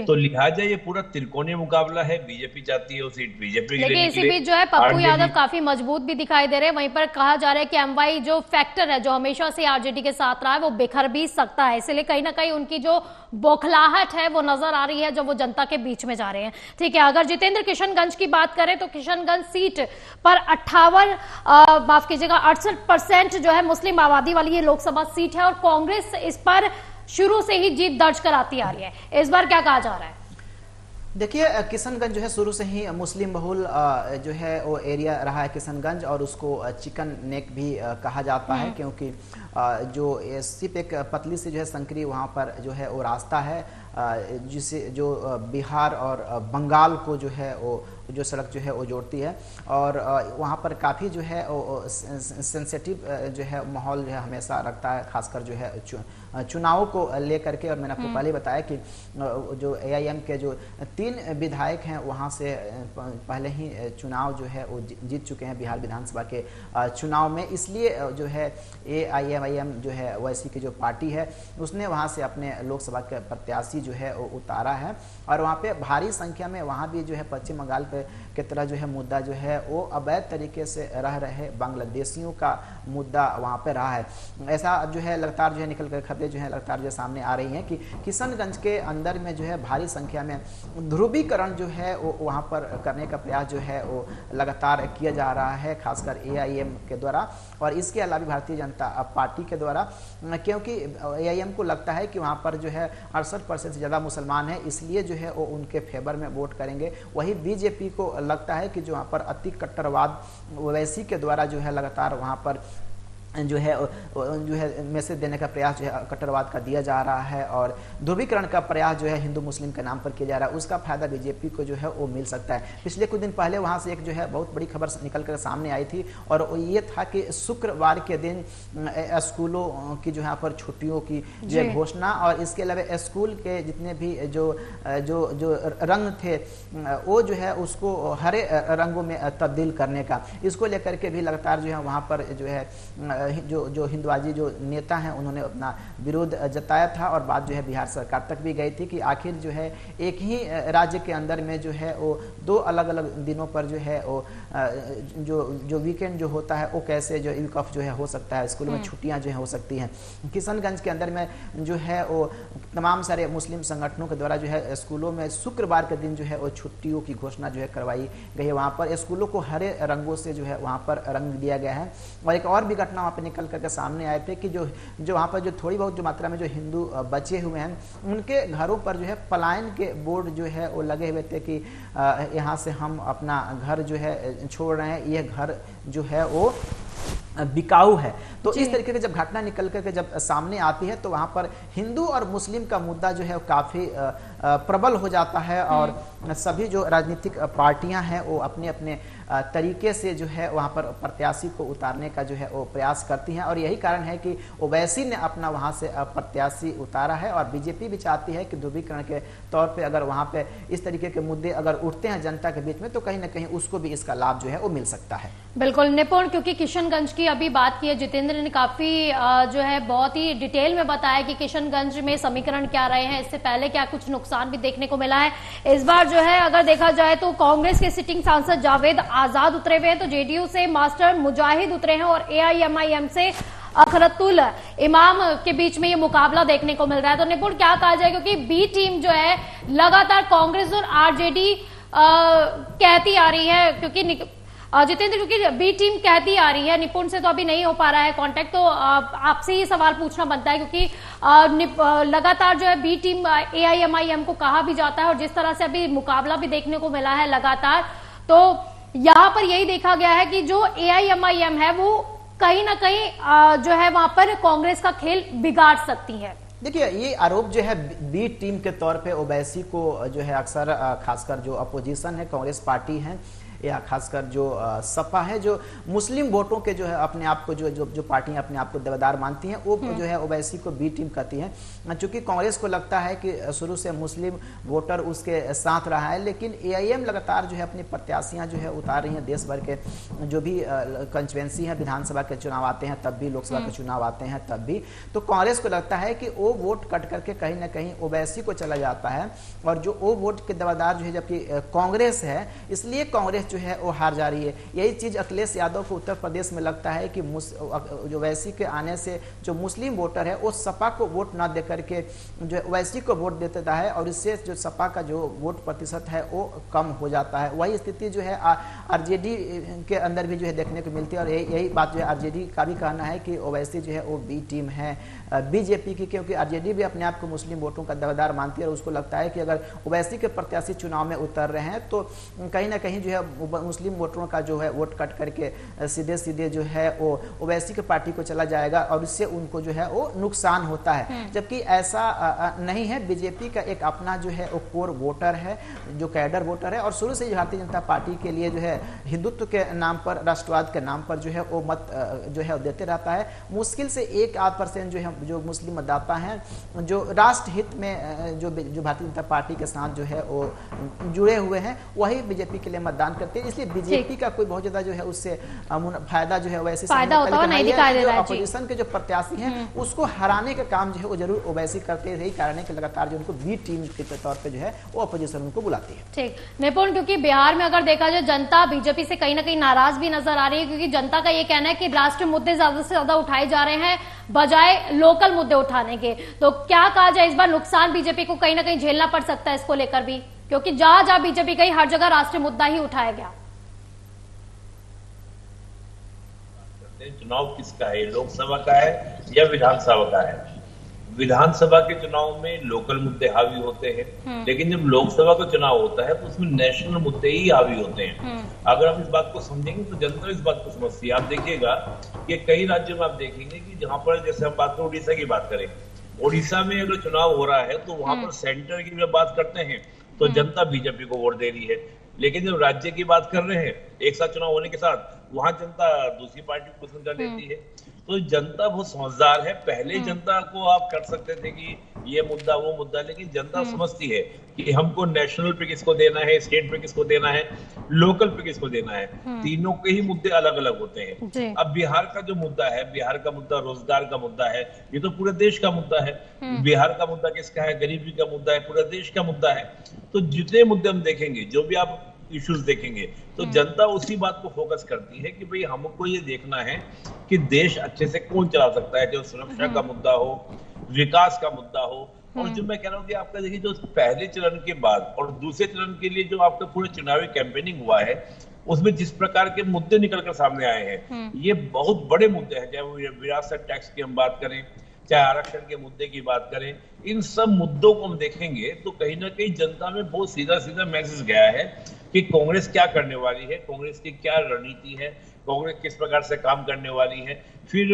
तो लिहाजा ये पूरा त्रिकोणीय मुकाबला है, बीजेपी चाहती है वो सीट बीजेपी के लिए। इसी बीच जो है पप्पू यादव काफी मजबूत भी दिखाई दे रहे हैं। वहीं पर कहा जा रहा है कि एमवाई जो फैक्टर है, जो हमेशा से आरजेडी के साथ रहा है, वो बिखर भी सकता है। इसलिए कहीं ना कहीं उनकी जो बौखलाहट है वो नजर आ रही है जब वो जनता के बीच में जा रहे हैं। ठीक है, अगर जितेंद्र किशनगंज की बात करें तो किशनगंज सीट पर 68% जो है मुस्लिम आबादी वाली ये लोकसभा सीट है, और कांग्रेस इस पर शुरू से ही जीत दर्ज कराती आ रही है। इस बार क्या कहा जा रहा है? देखिए, किशनगंज जो है शुरू से ही मुस्लिम बहुल जो है वो एरिया रहा है किशनगंज, और उसको चिकन नेक भी कहा जाता है, क्योंकि जो सिर्फ एक पतली सी जो है संकरी वहाँ पर जो है वो रास्ता है, जिसे जो बिहार और बंगाल को जो है वो जो सड़क जो है वो जोड़ती है। और वहाँ पर काफ़ी जो है वो सेंसिटिव जो है माहौल जो है हमेशा रखता है, खासकर जो है चुनावों को लेकर के। और मैंने आपको पहले बताया कि जो एआईएम के जो 3 विधायक हैं वहाँ से पहले ही चुनाव जो है वो जीत चुके हैं बिहार विधानसभा के चुनाव में। इसलिए जो है एआईएम जो है ओवैसी की जो पार्टी है उसने वहाँ से अपने लोकसभा के प्रत्याशी जो है वो उतारा है। और वहाँ पे भारी संख्या में वहाँ भी जो है पश्चिम बंगाल पे की तरह जो है मुद्दा जो है वो अवैध तरीके से रह रहे बांग्लादेशियों का मुद्दा वहाँ पे रहा है। ऐसा जो है लगातार जो है निकल कर खबरें जो है लगातार जो सामने आ रही हैं कि किशनगंज के अंदर में जो है भारी संख्या में ध्रुवीकरण जो है वो वहाँ पर करने का प्रयास जो है वो लगातार किया जा रहा है, खासकर एआईएम के द्वारा और इसके अलावा भारतीय जनता पार्टी के द्वारा। क्योंकि एआईएम को लगता है कि वहाँ पर जो है 68% से ज़्यादा मुसलमान है, इसलिए जो है वो उनके फेवर में वोट करेंगे। वही बीजेपी को लगता है कि जो वहाँ पर अति कट्टरवाद ओवैसी के द्वारा जो है लगातार वहाँ पर जो है मैसेज देने का प्रयास जो है कट्टरवाद का दिया जा रहा है, और ध्रुवीकरण का प्रयास जो है हिंदू मुस्लिम के नाम पर किया जा रहा है, उसका फायदा बीजेपी को जो है वो मिल सकता है। पिछले कुछ दिन पहले वहाँ से एक जो है बहुत बड़ी खबर निकल कर सामने आई थी, और वो ये था कि शुक्रवार के दिन स्कूलों की जो यहाँ पर छुट्टियों की जो है घोषणा, और इसके अलावा स्कूल के जितने भी जो जो जो रंग थे वो जो है उसको हरे रंगों में तब्दील करने का, इसको लेकर के भी लगातार जो है वहाँ पर जो है जो हिंदुवादी जो नेता हैं उन्होंने अपना विरोध जताया था और बात जो है बिहार सरकार तक भी गई थी कि आखिर जो है एक ही राज्य के अंदर में जो है वो दो अलग अलग दिनों पर जो है वो जो वीकेंड जो होता है वो कैसे जो वीक ऑफ जो है हो सकता है, स्कूलों में छुट्टियां जो है हो सकती हैं। किशनगंज के अंदर में जो है वो तमाम सारे मुस्लिम संगठनों के द्वारा जो है स्कूलों में शुक्रवार के दिन जो है वो छुट्टियों की घोषणा जो है करवाई गई है। वहाँ पर स्कूलों को हरे रंगों से जो है वहाँ पर रंग दिया गया है। और एक और भी घटना वहाँ पर निकल करके सामने आए थे कि जो वहाँ पर जो थोड़ी बहुत जो मात्रा में जो हिंदू बचे हुए हैं उनके घरों पर जो है पलायन के बोर्ड जो है वो लगे हुए थे कि यहाँ से हम अपना घर जो है छोड़ रहे हैं, यह घर जो है वो बिकाऊ है। तो इस तरीके की जब घटना निकल करके जब सामने आती है तो वहाँ पर हिंदू और मुस्लिम का मुद्दा जो है काफ़ी प्रबल हो जाता है और सभी जो राजनीतिक पार्टियां हैं वो अपने अपने तरीके से जो है वहाँ पर प्रत्याशी को उतारने का जो है वो प्रयास करती हैं। और यही कारण है कि ओवैसी ने अपना वहाँ से प्रत्याशी उतारा है और बीजेपी भी चाहती है कि ध्रुवीकरण के तौर पे अगर वहाँ पे इस तरीके के मुद्दे अगर उठते हैं जनता के बीच में तो कहीं ना कहीं उसको भी इसका लाभ जो है वो मिल सकता है। बिल्कुल निपुण, क्योंकि किशनगंज की अभी बात की है जितेंद्र ने, काफी जो है बहुत ही डिटेल में बताया कि किशनगंज में समीकरण क्या रहे हैं, इससे पहले क्या कुछ नुकसान भी देखने को मिला है। इस बार जो है अगर देखा जाए तो कांग्रेस के सिटिंग सांसद जावेद आजाद उतरे हुए हैं, तो जेडीयू से मास्टर मुजाहिद उतरे हैं और एआईएमआईएम से अखरतुल इमाम के बीच में ये मुकाबला देखने को मिल रहा है। तो निपुण क्या कहा जाए, क्योंकि बी टीम जो है लगातार कांग्रेस और आरजेडी कहती आ रही है, क्योंकि जितेंद्र क्योंकि बी टीम कहती आ रही है, निपुण से तो अभी नहीं हो पा रहा है कांटेक्ट, तो आपसे ही सवाल पूछना बनता है क्योंकि लगातार जो है बी टीम एआईएमआईएम को कहा भी जाता है और जिस तरह से अभी मुकाबला भी देखने को मिला है लगातार, तो यहां पर यही देखा गया है कि जो एआईएमआईएम है वो कहीं ना कहीं जो है वहां पर कांग्रेस का खेल बिगाड़ सकती है। देखिए ये आरोप जो है बी टीम के तौर पे ओवैसी को जो है अक्सर खासकर जो अपोजिशन है कांग्रेस पार्टी है या खासकर जो सपा है जो मुस्लिम वोटों के जो है अपने आप को जो पार्टियां अपने आप को दावेदार मानती हैं वो जो है ओवैसी को बी टीम कहती हैं। चूंकि कांग्रेस को लगता है कि शुरू से मुस्लिम वोटर उसके साथ रहा है, लेकिन एआईएम लगातार जो है अपनी प्रत्याशियां जो है उतार रही हैं। देश भर के जो भी कंस्टिट्यूएंसी है, विधानसभा के चुनाव आते हैं तब भी, लोकसभा के चुनाव आते हैं तब भी, तो कांग्रेस को लगता है कि वो वोट कट करके कहीं ना कहीं ओवैसी को चला जाता है और जो वो वोट के दावेदार जो है जबकि कांग्रेस है, इसलिए कांग्रेस जो है वो हार जा रही है। यही चीज अखिलेश यादव को उत्तर प्रदेश में लगता है कि जो ओवैसी के आने से जो मुस्लिम वोटर है वो सपा को वोट ना देकर के जो ओवैसी को वोट देता है और इससे जो सपा का जो वोट प्रतिशत है वो कम हो जाता है। वही स्थिति जो है आरजेडी के अंदर भी जो है देखने को मिलती है और यही बात जो है आरजेडी का भी कहना है कि ओवैसी जो है वो बी टीम है बीजेपी की, क्योंकि आरजेडी भी अपने आप को मुस्लिम वोटों का दावेदार मानती है और उसको लगता है कि अगर ओवैसी के प्रत्याशी चुनाव में उतर रहे हैं तो कहीं ना कहीं जो है मुस्लिम वोटरों का जो है वोट कट करके सीधे सीधे जो है वो ओवैसी की पार्टी को चला जाएगा और इससे उनको जो है वो नुकसान होता है। जबकि ऐसा नहीं है। बीजेपी का एक अपना जो है वो कोर वोटर है, जो कैडर वोटर है और शुरू से भारतीय जनता पार्टी के लिए जो है हिंदुत्व के नाम पर, राष्ट्रवाद के नाम पर जो है वो मत जो है देते रहता है। मुश्किल से 1-8% जो है जो मुस्लिम मतदाता हैं जो राष्ट्र हित में जो भारतीय जनता पार्टी के साथ जो है वो जुड़े हुए हैं वही बीजेपी के लिए मतदान करते हैं। इसलिए बीजेपी का कोई बहुत ज्यादा जो है उससे फायदा जो है वैसे अपोजिशन के जो प्रत्याशी हैं उसको हराने का काम जो है वो जरूर ओवैसी करते हैं। यही कारण है कि लगातार जो उनको बी टीम के तौर पे जो है वो अपोजिशन उनको बुलाती है। ठीक निपुण, क्योंकि बिहार में अगर देखा जाए जनता बीजेपी से कहीं ना कहीं नाराज भी नजर आ रही है, क्योंकि जनता का ये कहना है कि राष्ट्रीय मुद्दे ज्यादा से ज्यादा उठाए जा रहे हैं बजाय लोकल मुद्दे उठाने के। तो क्या कहा जाए, इस बार नुकसान बीजेपी को कहीं ना कहीं झेलना पड़ सकता है इसको लेकर भी, क्योंकि जहां जहां बीजेपी गई हर जगह राष्ट्रीय मुद्दा ही उठाया गया। चुनाव किसका है, लोकसभा का है या विधानसभा का है? विधानसभा के चुनाव में लोकल मुद्दे हावी होते हैं, लेकिन जब लोकसभा का चुनाव होता है तो उसमें नेशनल मुद्दे ही हावी होते हैं। अगर हम इस बात को समझेंगे तो जनता इस बात को समझती है। आप देखिएगा कि कई राज्यों में आप देखेंगे कि जहां पर, जैसे हम बात करें उड़ीसा की बात करें, उड़ीसा में अगर चुनाव हो रहा है तो वहां पर सेंटर की जब बात करते हैं तो जनता बीजेपी को वोट दे रही है, लेकिन जब राज्य की बात कर रहे हैं एक साथ चुनाव होने के साथ वहां जनता दूसरी पार्टी को पसंद कर लेती है। तो जनता बहुत समझदार है। पहले जनता को आप कर सकते थे कि ये मुद्दा वो मुद्दा, लेकिन जनता समझती है कि हमको नेशनल पे किसको देना है, स्टेट पे किसको देना है, लोकल पे किसको देना है। तीनों के ही मुद्दे अलग अलग होते हैं। अब बिहार का जो मुद्दा है, बिहार का मुद्दा रोजगार का मुद्दा है, ये तो पूरे देश का मुद्दा है। बिहार का मुद्दा किसका है? गरीबी का मुद्दा है, पूरे देश का मुद्दा है। तो जितने मुद्दे हम देखेंगे, जो भी आप इश्यूज देखेंगे, तो जनता उसी बात को फोकस करती है कि भाई हमको ये देखना है कि देश अच्छे से कौन चला सकता है, जो सुरक्षा का मुद्दा हो, विकास का मुद्दा हो। और जो मैं कह रहा हूँ कि आपका देखिए, जो पहले चरण के बाद और दूसरे चरण के लिए जो आपका पूरे चुनावी कैंपेनिंग हुआ है, उसमें जिस प्रकार के मुद्दे निकलकर सामने आए हैं, ये बहुत बड़े मुद्दे हैं। चाहे वो विरासत टैक्स की हम बात करें, चाहे आरक्षण के मुद्दे की बात करें, इन सब मुद्दों को हम देखेंगे तो कहीं ना कहीं जनता में बहुत सीधा सीधा मैसेज गया है कि कांग्रेस क्या करने वाली है, कांग्रेस की क्या रणनीति है, कांग्रेस किस प्रकार से काम करने वाली है। फिर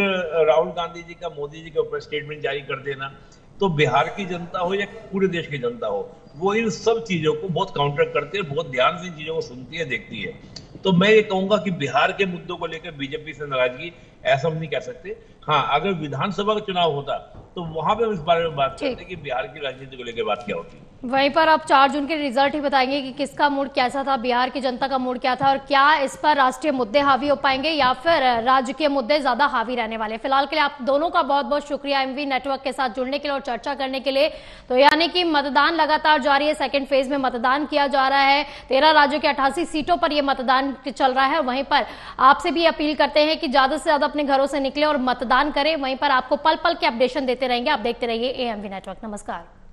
राहुल गांधी जी का मोदी जी के ऊपर स्टेटमेंट जारी कर देना, तो बिहार की जनता हो या पूरे देश की जनता हो, वो इन सब चीजों को बहुत काउंटर करती है, बहुत ध्यान से इन चीजों को सुनती है, देखती है। तो मैं ये कहूंगा कि बिहार के मुद्दों को लेकर बीजेपी से नाराजगी, ऐसा हम नहीं कह सकते। हाँ, अगर विधानसभा का चुनाव होता तो वहां पे हम इस बारे में बात करते कि बिहार की राजनीति को लेकर बात क्या होती। वहीं पर आप 4 जून के रिजल्ट ही बताएंगे कि किसका मूड कैसा था, बिहार की जनता का मूड क्या था, और क्या इस पर राष्ट्रीय मुद्दे हावी हो पाएंगे या फिर राज्य के मुद्दे ज्यादा हावी रहने वाले। फिलहाल के लिए आप दोनों का बहुत बहुत शुक्रिया एमवी नेटवर्क के साथ जुड़ने के लिए और चर्चा करने के लिए। तो यानी कि मतदान लगातार जारी है, सेकेंड फेज में मतदान किया जा रहा है, 13 राज्यों के 88 सीटों पर यह मतदान चल रहा है। वहीं पर आपसे भी अपील करते हैं कि ज्यादा से ज्यादा अपने घरों से निकले और मतदान करें। वहीं पर आपको पल पल के अपडेशन देते रहेंगे। आप देखते रहिए एएमवी नेटवर्क। नमस्कार।